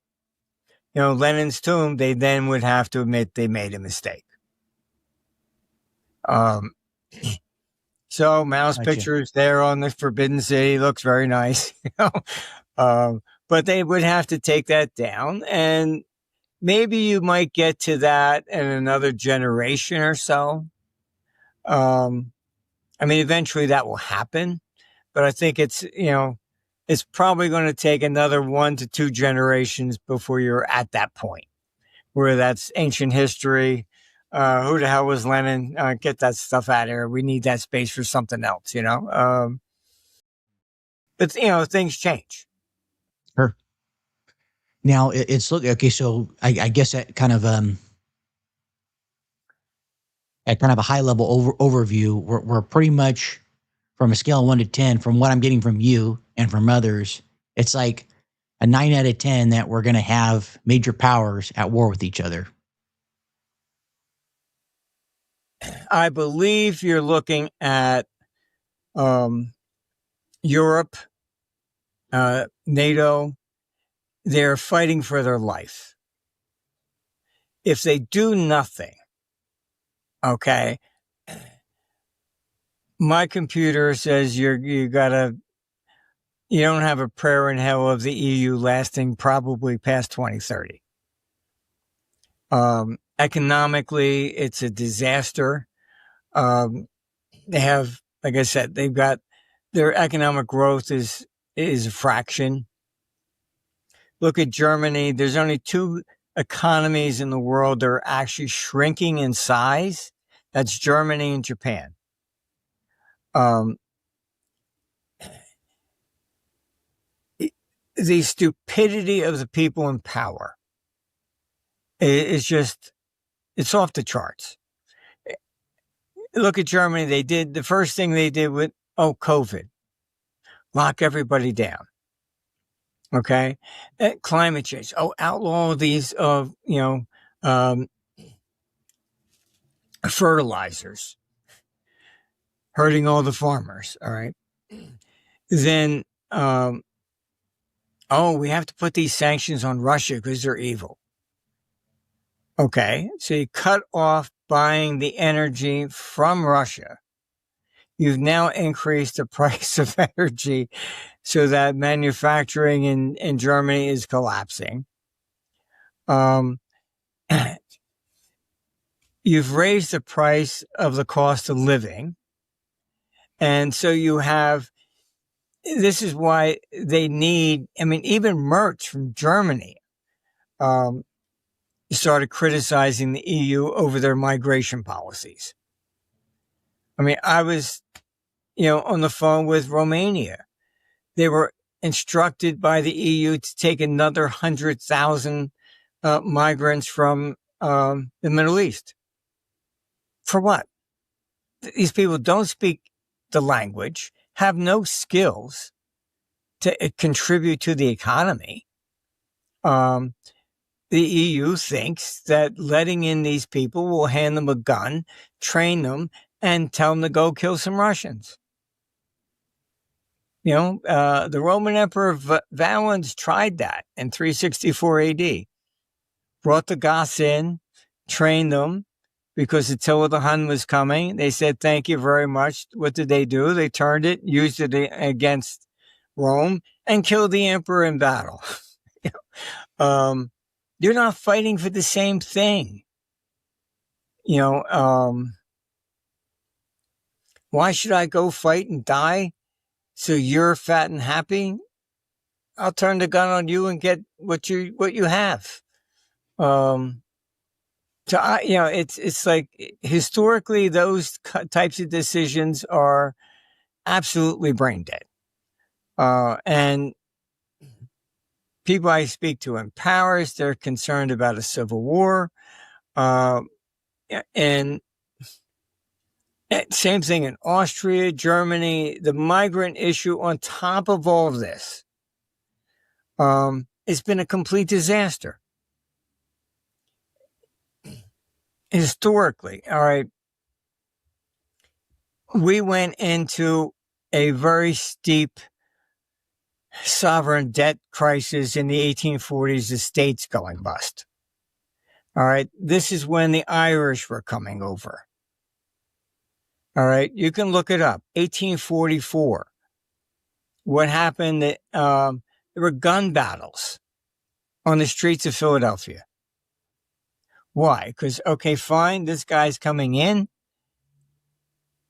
Lenin's tomb, they then would have to admit they made a mistake. So Mao's picture is there on the Forbidden City. Looks very nice. But they would have to take that down. And maybe you might get to that in another generation or so. Eventually that will happen. But I think it's probably going to take another 1 to 2 generations before you're at that point where that's ancient history. Who the hell was Lenin? Get that stuff out of here. We need that space for something else, But, things change. Sure. Now it's okay. So I guess at kind of a high level overview, we're pretty much from a scale of 1 to 10, from what I'm getting from you and from others, it's like a 9 out of 10 that we're going to have major powers at war with each other. I believe you're looking at Europe, NATO. They're fighting for their life. If they do nothing, okay, my computer says you don't have a prayer in hell of the EU lasting probably past 2030. Economically, it's a disaster. They have, like I said, they've got their economic growth is a fraction. Look at Germany. There's only 2 economies in the world that are actually shrinking in size. That's Germany and Japan. The stupidity of the people in power is just, it's off the charts. Look at Germany. The first thing they did with, COVID, lock everybody down. Okay. Climate change. Oh, outlaw these, um, fertilizers, hurting all the farmers. All right. Then, oh, we have to put these sanctions on Russia because they're evil. Okay. So you cut off buying the energy from Russia. You've now increased the price of energy so that manufacturing in Germany is collapsing. You've raised the price of the cost of living. And so you have, this is why they need, I mean, even Merz from Germany started criticizing the EU over their migration policies. I mean, I was, on the phone with Romania. They were instructed by the EU to take another 100,000 migrants from the Middle East. For what? These people don't speak the language, have no skills to contribute to the economy. The EU thinks that letting in these people will hand them a gun, train them, and tell them to go kill some Russians. The Roman Emperor Valens tried that in 364 AD. Brought the Goths in, trained them, because Attila the Hun was coming. They said, thank you very much. What did they do? They turned it, used it against Rome, and killed the emperor in battle. You're not fighting for the same thing. Why should I go fight and die so you're fat and happy? I'll turn the gun on you and get what you have. So it's like historically those types of decisions are absolutely brain dead. And people I speak to in Paris, they're concerned about a civil war. And same thing in Austria, Germany, the migrant issue on top of all of this. It's been a complete disaster. Historically, all right, we went into a very steep sovereign debt crisis in the 1840s, the states going bust. All right, this is when the Irish were coming over. All right, you can look it up. 1844. What happened? There were gun battles on the streets of Philadelphia. Why? Because, okay, fine, this guy's coming in.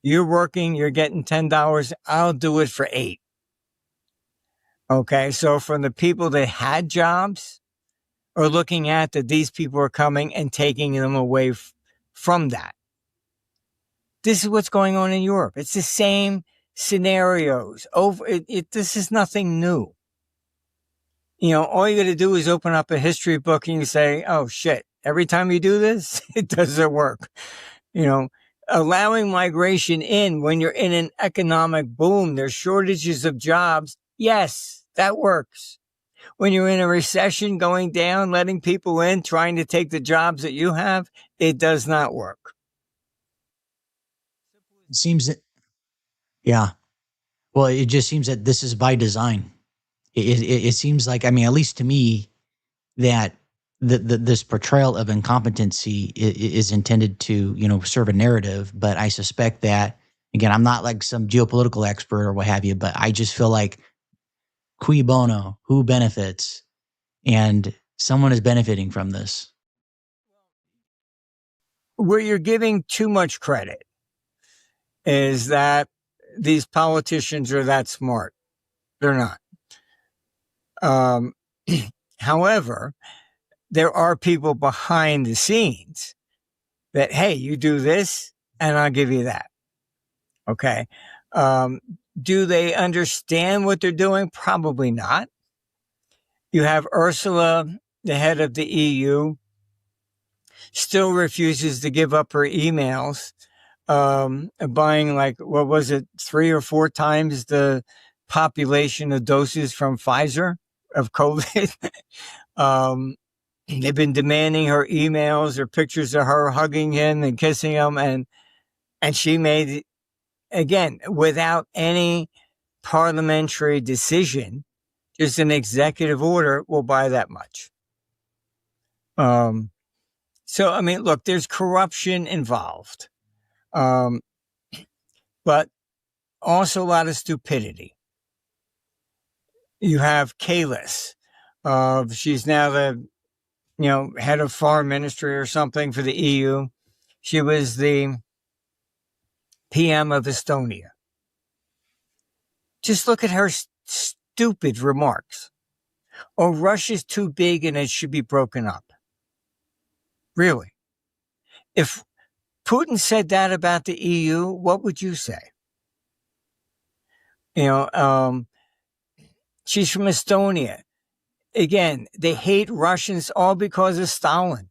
You're working, you're getting $10. I'll do it for $8. Okay, so from the people that had jobs are looking at that these people are coming and taking them away from that. This is what's going on in Europe. It's the same scenarios. This is nothing new. All you got to do is open up a history book and you say, oh shit, every time you do this, it doesn't work. Allowing migration in when you're in an economic boom, there's shortages of jobs. Yes, that works. When you're in a recession going down, letting people in, trying to take the jobs that you have, it does not work. It seems that, yeah. Well, it just seems that this is by design. It seems like, I mean, at least to me, that this portrayal of incompetency is intended to, serve a narrative. But I suspect that, again, I'm not like some geopolitical expert or what have you, but I just feel like cui bono, who benefits? And someone is benefiting from this. Where you're giving too much credit is that these politicians are that smart. They're not. However, there are people behind the scenes that, hey, you do this and I'll give you that. Okay. Do they understand what they're doing? Probably not. You have Ursula, the head of the EU, still refuses to give up her emails, buying 3 or 4 times the population of doses from Pfizer. of COVID. They've been demanding her emails or pictures of her hugging him and kissing him. And she made, again, without any parliamentary decision, just an executive order, will buy that much. So, I mean, look, there's corruption involved, but also a lot of stupidity. You have Kalis. She's now the, head of foreign ministry or something for the EU. She was the PM of Estonia. Just look at her stupid remarks. Oh, Russia's too big and it should be broken up. Really? If Putin said that about the EU, what would you say? She's from Estonia. Again, they hate Russians all because of Stalin.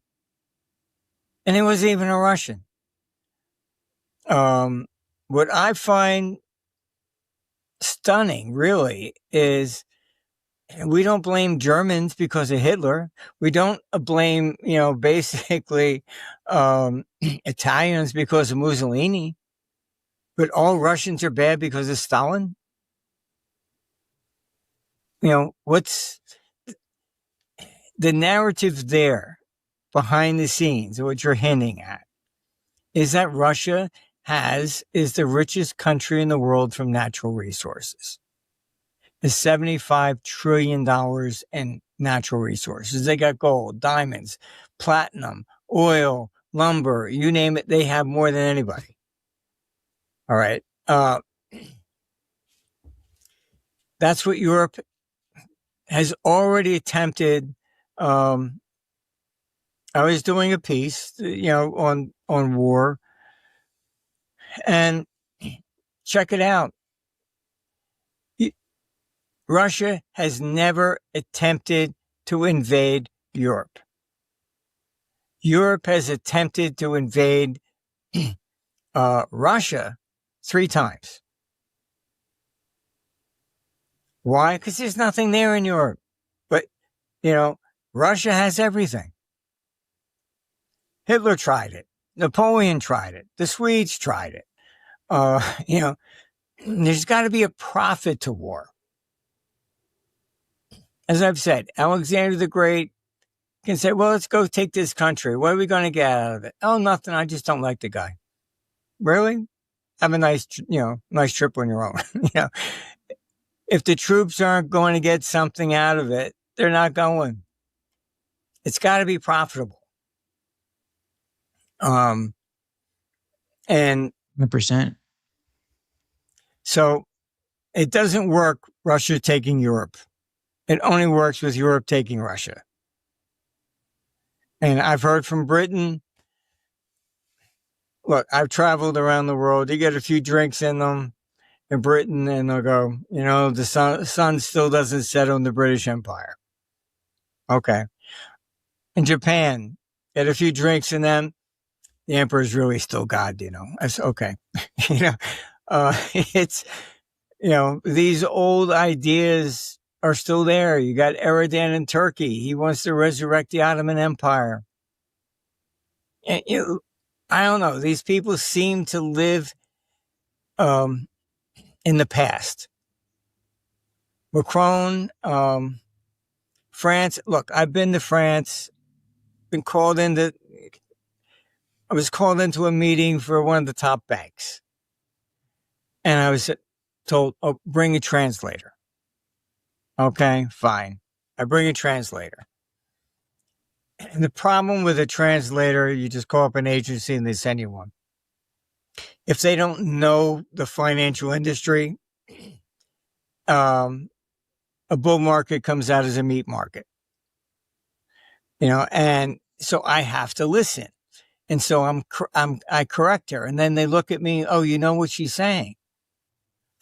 And he wasn't even a Russian. What I find stunning, really, is we don't blame Germans because of Hitler. We don't blame, basically Italians because of Mussolini. But all Russians are bad because of Stalin? What's the narrative there behind the scenes, what you're hinting at, is that Russia is the richest country in the world from natural resources. It's $75 trillion in natural resources. They got gold, diamonds, platinum, oil, lumber, you name it, they have more than anybody. All right. That's what Europe has already attempted. I was doing a piece, on war, and check it out. Russia has never attempted to invade Europe. Europe has attempted to invade Russia 3 times. Why? Because there's nothing there in Europe. But, Russia has everything. Hitler tried it. Napoleon tried it. The Swedes tried it. There's got to be a profit to war. As I've said, Alexander the Great can say, well, let's go take this country. What are we going to get out of it? Oh, nothing. I just don't like the guy. Really? Have a nice trip on your own. If the troops aren't going to get something out of it, they're not going. It's got to be profitable. And 100%. So it doesn't work, Russia taking Europe. It only works with Europe taking Russia. And I've heard from Britain, look, I've traveled around the world. You get a few drinks in them in Britain and they'll go, the sun still doesn't set on the British Empire. Okay. In Japan, get a few drinks in them. The emperor's really still God, I said, okay. It's, these old ideas are still there. You got Erdogan in Turkey. He wants to resurrect the Ottoman Empire. And, I don't know. These people seem to live in the past. Macron, France. Look, I've been to France. I was called into a meeting for one of the top banks. And I was told, bring a translator. Okay, fine. I bring a translator. And the problem with a translator, you just call up an agency and they send you one. If they don't know the financial industry, a bull market comes out as a meat market. And so I have to listen. And so I correct her. And then they look at me, oh, you know what she's saying?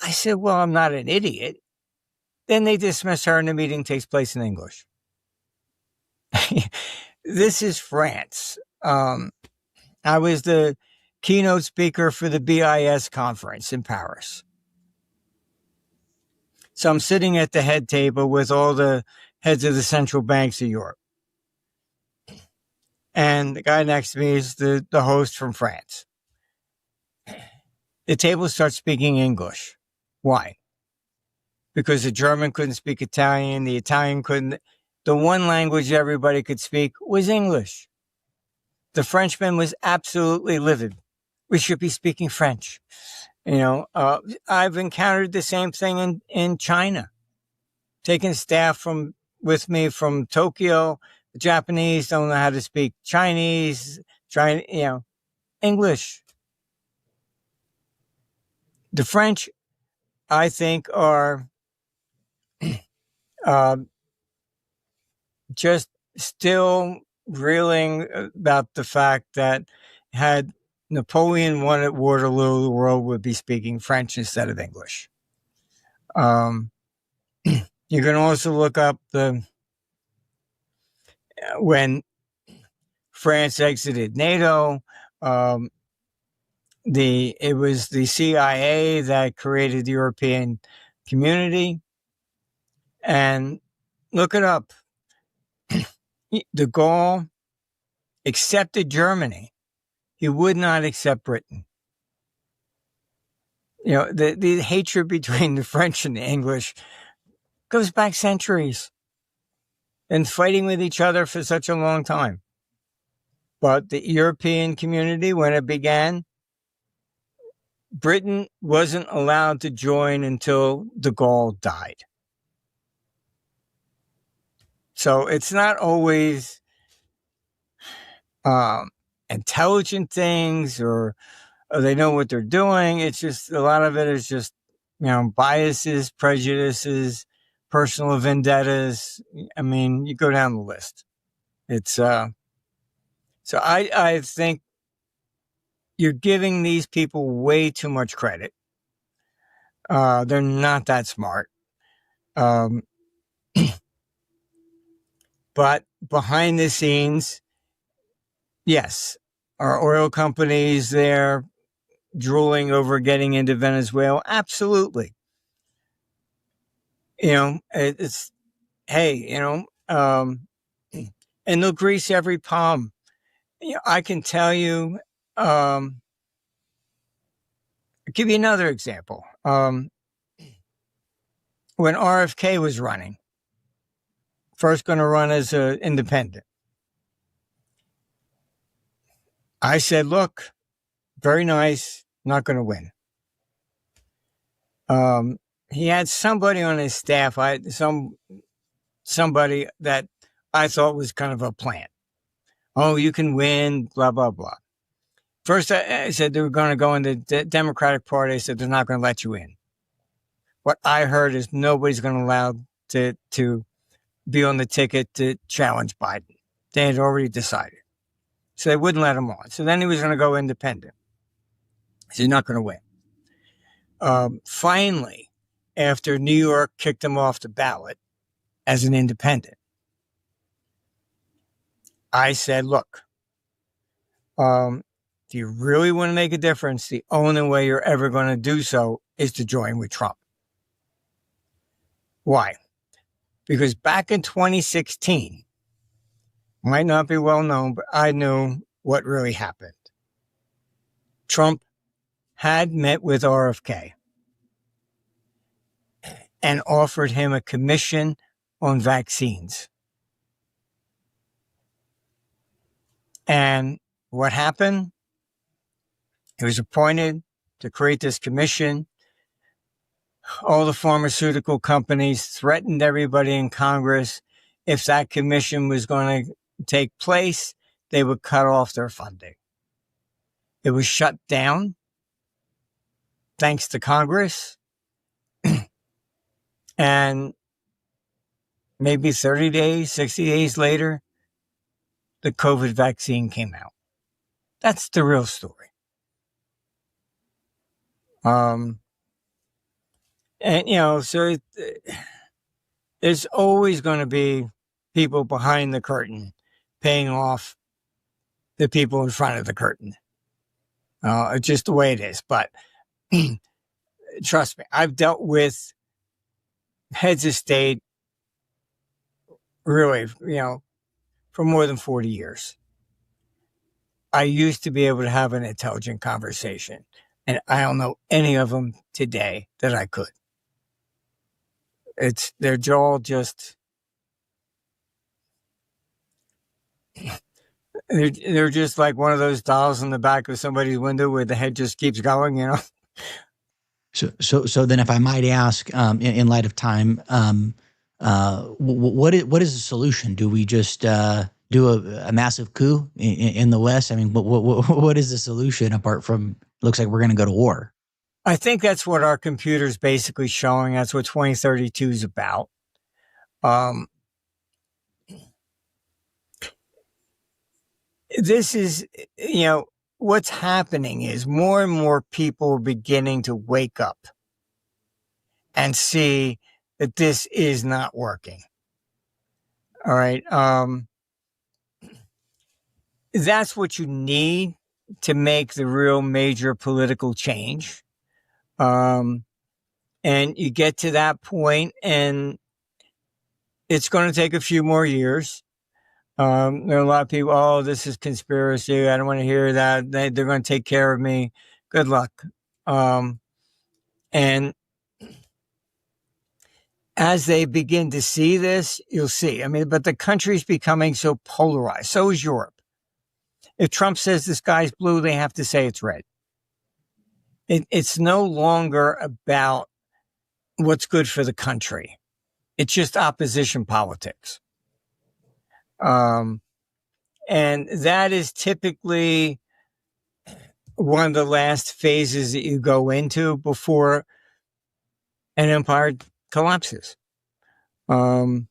I said, well, I'm not an idiot. Then they dismiss her and the meeting takes place in English. This is France. I was the keynote speaker for the BIS conference in Paris. So I'm sitting at the head table with all the heads of the central banks of Europe. And the guy next to me is the host from France. The table starts speaking English. Why? Because the German couldn't speak Italian, the Italian couldn't. The one language everybody could speak was English. The Frenchman was absolutely livid. We should be speaking French. I've encountered the same thing in China. Taking staff with me from Tokyo, the Japanese don't know how to speak Chinese, English. The French, I think, are just still reeling about the fact that had Napoleon won at Waterloo, the world would be speaking French instead of English. You can also look up when France exited NATO. It was the CIA that created the European Community, and look it up. De Gaulle accepted Germany. He would not accept Britain. The hatred between the French and the English goes back centuries and fighting with each other for such a long time. But the European Community, when it began, Britain wasn't allowed to join until de Gaulle died. So it's not always intelligent things or they know what they're doing. It's just a lot of it is just, biases, prejudices, personal vendettas. I mean, you go down the list. It's so I think you're giving these people way too much credit. They're not that smart. But behind the scenes, yes, are oil companies there drooling over getting into Venezuela? Absolutely. It's, hey, and they'll grease every palm. I can tell you, I'll give you another example. When RFK was running, first going to run as an independent, I said, look, very nice, not going to win. He had somebody on his staff, somebody that I thought was kind of a plant. Oh, you can win, blah, blah, blah. First, I said they were going to go in the Democratic Party. I said they're not going to let you in. What I heard is nobody's going to allow to be on the ticket to challenge Biden. They had already decided. So they wouldn't let him on. So then he was going to go independent. So he's not going to win. Finally, after New York kicked him off the ballot as an independent, I said, look, if you really want to make a difference, the only way you're ever going to do so is to join with Trump. Why? Because back in 2016, might not be well known, but I knew what really happened. Trump had met with RFK and offered him a commission on vaccines. And what happened? He was appointed to create this commission. All the pharmaceutical companies threatened everybody in Congress. If that commission was going to take place, they would cut off their funding. It was shut down thanks to Congress. And maybe 30 days, 60 days later, the COVID vaccine came out. That's the real story. And, so there's always going to be people behind the curtain paying off the people in front of the curtain. It's just the way it is. But trust me, I've dealt with heads of state really, for more than 40 years. I used to be able to have an intelligent conversation, and I don't know any of them today that I could. They're all just, they're just like one of those dolls in the back of somebody's window where the head just keeps going. So then, if I might ask, in light of time, what is the solution? Do we just do a massive coup in the West? I mean, what is the solution apart from looks like we're going to go to war? I think that's what our computer's basically showing. That's what 2032 is about. This is, what's happening is more and more people are beginning to wake up and see that this is not working. All right. That's what you need to make the real major political change. And you get to that point, and it's going to take a few more years. There are a lot of people, oh, this is conspiracy. I don't want to hear that. They're going to take care of me. Good luck. And as they begin to see this, you'll see. I mean, but the country's becoming so polarized. So is Europe. If Trump says the sky's blue, they have to say it's red. It's no longer about what's good for the country. It's just opposition politics. And that is typically one of the last phases that you go into before an empire collapses. At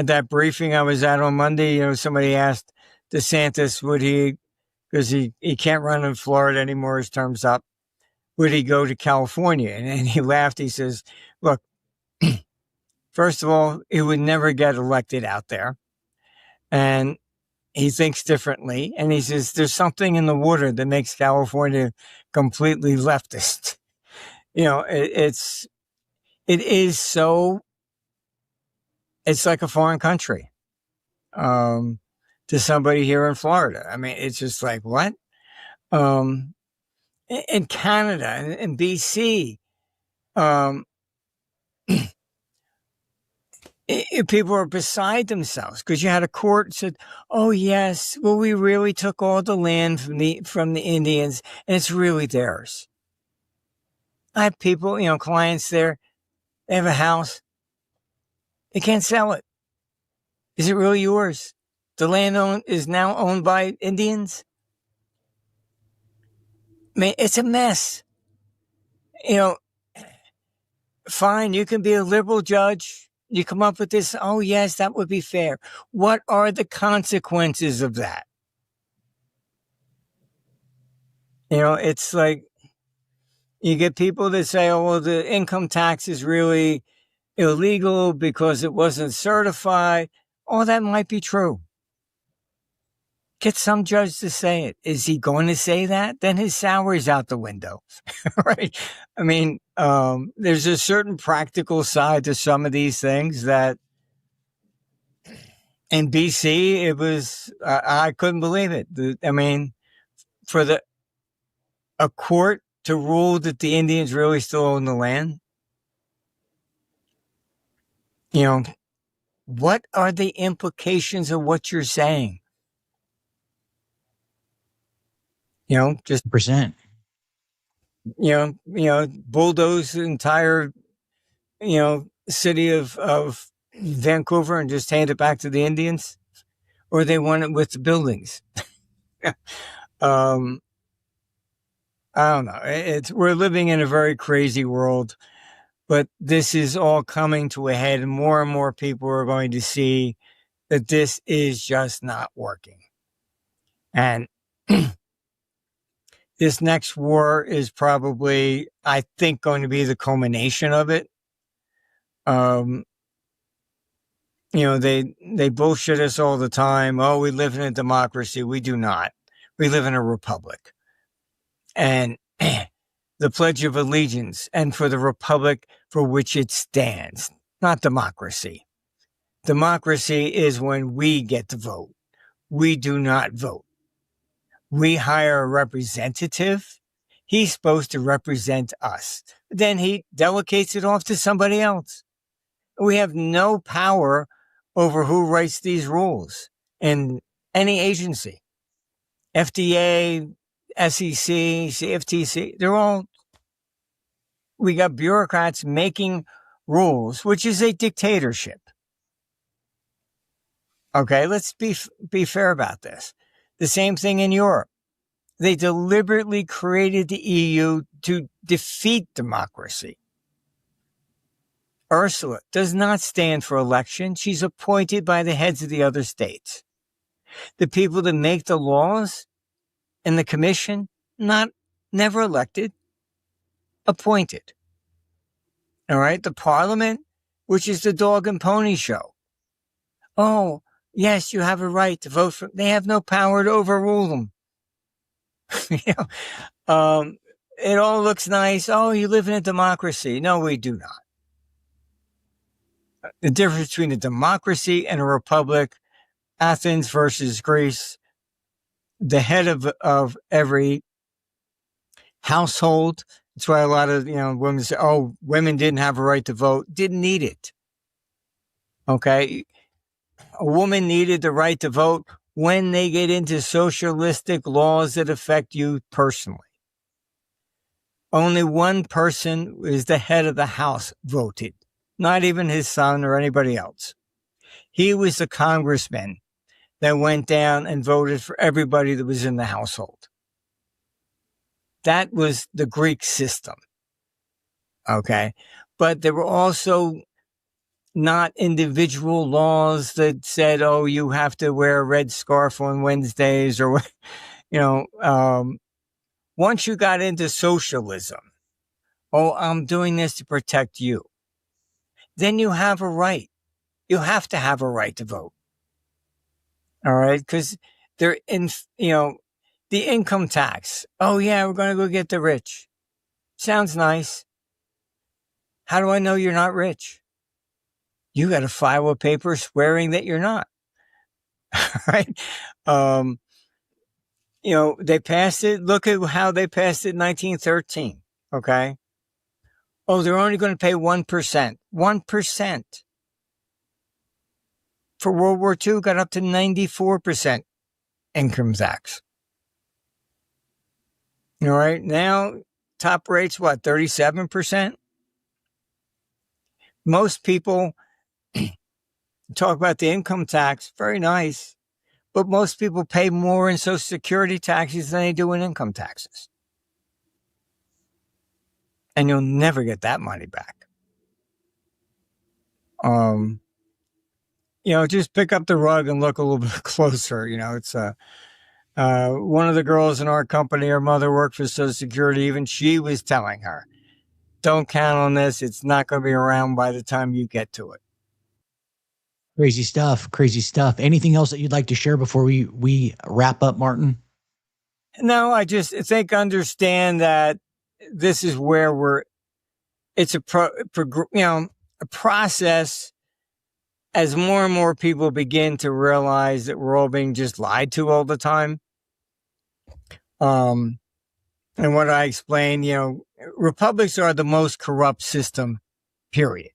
that briefing I was at on Monday, somebody asked DeSantis, would he, because he can't run in Florida anymore, his term's up, would he go to California? And he laughed. He says, look, first of all, he would never get elected out there. And he thinks differently. And he says, there's something in the water that makes California completely leftist. It is so, it's like a foreign country to somebody here in Florida. I mean, it's just like, what? In Canada and BC, people are beside themselves because you had a court that said, oh, yes, well, we really took all the land from the Indians and it's really theirs. I have people, clients there, they have a house. They can't sell it. Is it really yours? The land is now owned by Indians. I mean, it's a mess. Fine, you can be a liberal judge. You come up with this, oh, yes, that would be fair. What are the consequences of that? It's like you get people that say, oh, well, the income tax is really illegal because it wasn't certified. Oh, that might be true. Get some judge to say it. Is he going to say that? Then his salary's out the window, right? I mean, there's a certain practical side to some of these things that in BC, it was, I couldn't believe it. For a court to rule that the Indians really still own the land, what are the implications of what you're saying? Just percent. Bulldoze the entire, city of Vancouver and just hand it back to the Indians, or they want it with the buildings. I don't know. We're living in a very crazy world, but this is all coming to a head, and more people are going to see that this is just not working. And this next war is probably, I think, going to be the culmination of it. They bullshit us all the time. Oh, we live in a democracy. We do not. We live in a republic. And the Pledge of Allegiance and for the republic for which it stands, not democracy. Democracy is when we get to vote. We do not vote. We hire a representative. He's supposed to represent us. Then he delegates it off to somebody else. We have no power over who writes these rules in any agency. FDA, SEC, CFTC, we got bureaucrats making rules, which is a dictatorship. Okay, let's be fair about this. The same thing in Europe. They deliberately created the EU to defeat democracy. Ursula does not stand for election. She's appointed by the heads of the other states. The people that make the laws and the commission, never elected, appointed. All right. The parliament, which is the dog and pony show. Oh, yes, you have a right to vote for, they have no power to overrule them. It all looks nice. Oh, you live in a democracy. No, we do not. The difference between a democracy and a republic, Athens versus Greece, the head of every household. That's why a lot of, women say, oh, women didn't have a right to vote. Didn't need it. Okay. A woman needed the right to vote when they get into socialistic laws that affect you personally. Only one person is the head of the house voted, not even his son or anybody else. He was the congressman that went down and voted for everybody that was in the household. That was the Greek system. Okay. But there were also not individual laws that said, oh, you have to wear a red scarf on Wednesdays or, once you got into socialism, oh, I'm doing this to protect you. Then you have a right. You have to have a right to vote. All right. Because they're the income tax. Oh yeah, we're going to go get the rich. Sounds nice. How do I know you're not rich? You got to file a paper swearing that you're not. Right? They passed it. Look at how they passed it in 1913. Okay. Oh, they're only going to pay 1%. 1%. For World War II, got up to 94% income tax. All right. Now, top rate's what, 37%? Most people talk about the income tax. Very nice. But most people pay more in Social Security taxes than they do in income taxes. And you'll never get that money back. Just pick up the rug and look a little bit closer. It's one of the girls in our company, her mother worked for Social Security. Even she was telling her, don't count on this. It's not going to be around by the time you get to it. Crazy stuff. Crazy stuff. Anything else that you'd like to share before we wrap up, Martin? No, I just think understand that this is where it's a process as more and more people begin to realize that we're all being just lied to all the time. And what I explained, republics are the most corrupt system, period.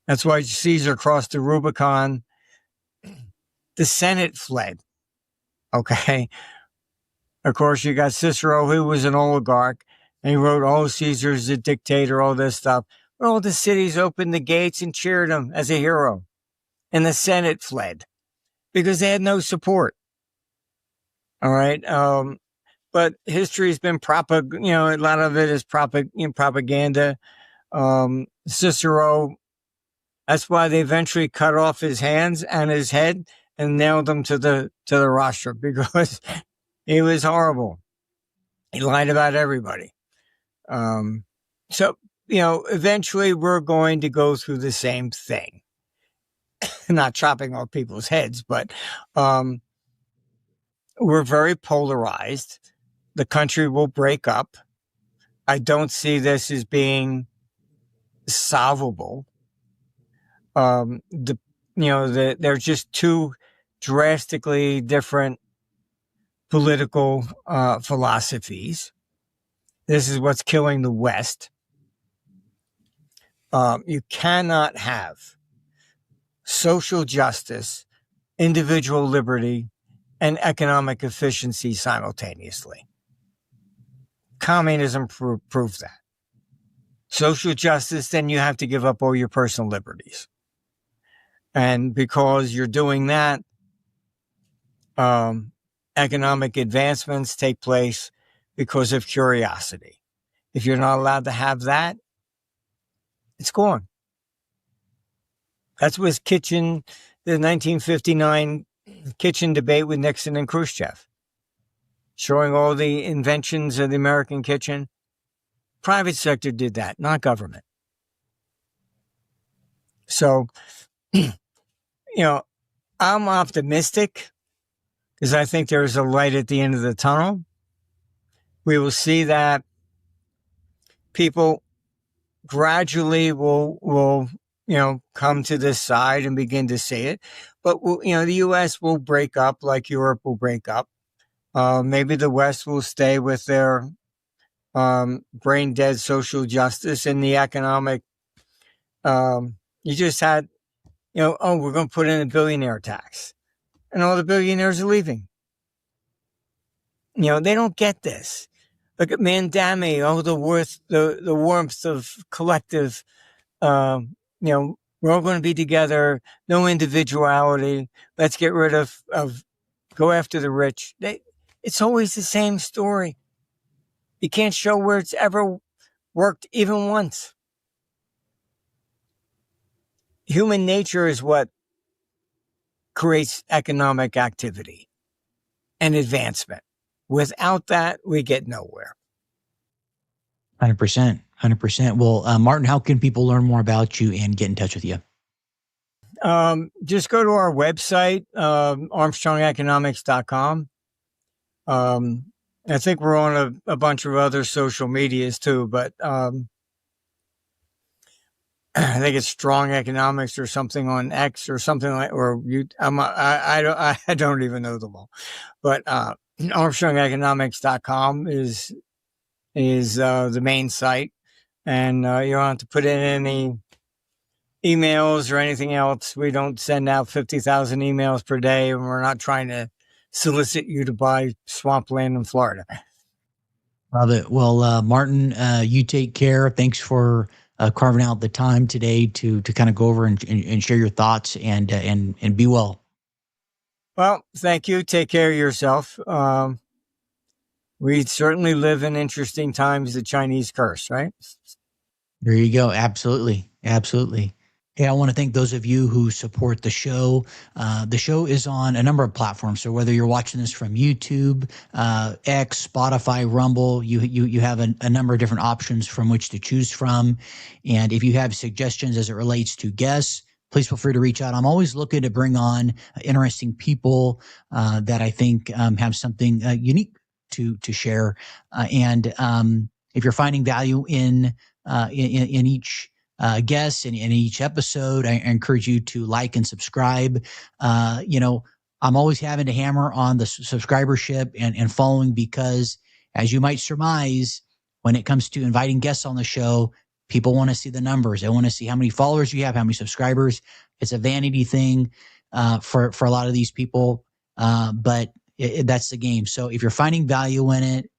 That's why Caesar crossed the Rubicon. The Senate fled. Okay. Of course, you got Cicero, who was an oligarch, and he wrote, oh, Caesar's a dictator, all this stuff. But all the cities opened the gates and cheered him as a hero. And the Senate fled because they had no support. All right. But history's been a lot of it is propaganda. Cicero, that's why they eventually cut off his hands and his head and nailed him to the rostra because he was horrible. He lied about everybody. So, eventually we're going to go through the same thing. Not chopping off people's heads, but we're very polarized. The country will break up. I don't see this as being solvable. They're just two drastically different political philosophies. This is what's killing the West. You cannot have social justice, individual liberty, and economic efficiency simultaneously. Communism proves that. Social justice, then you have to give up all your personal liberties. And because you're doing that, economic advancements take place because of curiosity. If you're not allowed to have that, it's gone. That's what the 1959 kitchen debate with Nixon and Khrushchev, showing all the inventions of the American kitchen. Private sector did that, not government. So, I'm optimistic because I think there's a light at the end of the tunnel. We will see that people gradually will come to this side and begin to see it. But, the U.S. will break up like Europe will break up. Maybe the West will stay with their brain dead social justice and the economic. You just had, we're going to put in a billionaire tax, and all the billionaires are leaving. They don't get this. Look at Mandami. The warmth of collective. We're all going to be together. No individuality. Let's get rid of go after the rich. It's always the same story. You can't show where it's ever worked even once. Human nature is what creates economic activity and advancement. Without that, we get nowhere. 100%. 100%. Well, Martin, how can people learn more about you and get in touch with you? Just go to our website, armstrongeconomics.com. I think we're on a bunch of other social medias too, but I think it's Strong Economics or something on X or something like, or you. I don't even know them all, but armstrongeconomics.com is the main site, and you don't have to put in any emails or anything else. We don't send out 50,000 emails per day, and we're not trying to solicit you to buy swampland in Florida. Love it. Well, Martin, you take care. Thanks for carving out the time today to kind of go over and share your thoughts and be well. Well, thank you. Take care of yourself. We certainly live in interesting times, the Chinese curse, right? There you go. Absolutely. Absolutely. Hey, I want to thank those of you who support the show. The show is on a number of platforms. So whether you're watching this from YouTube, X, Spotify, Rumble, you have a number of different options from which to choose from. And if you have suggestions as it relates to guests, please feel free to reach out. I'm always looking to bring on interesting people that I think have something unique to share. And if you're finding value in each guests in each episode, I encourage you to like and subscribe. I'm always having to hammer on the subscribership and following because, as you might surmise, when it comes to inviting guests on the show, people want to see the numbers. They want to see how many followers you have, how many subscribers. It's a vanity thing for a lot of these people, but that's the game. So if you're finding value in it,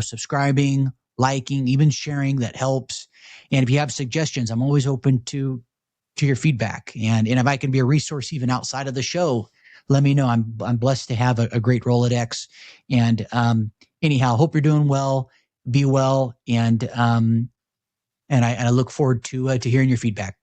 subscribing, liking, even sharing, that helps. And if you have suggestions, I'm always open to your feedback. And if I can be a resource even outside of the show, let me know. I'm blessed to have a great Rolodex. And anyhow, hope you're doing well. Be well, and I look forward to hearing your feedback.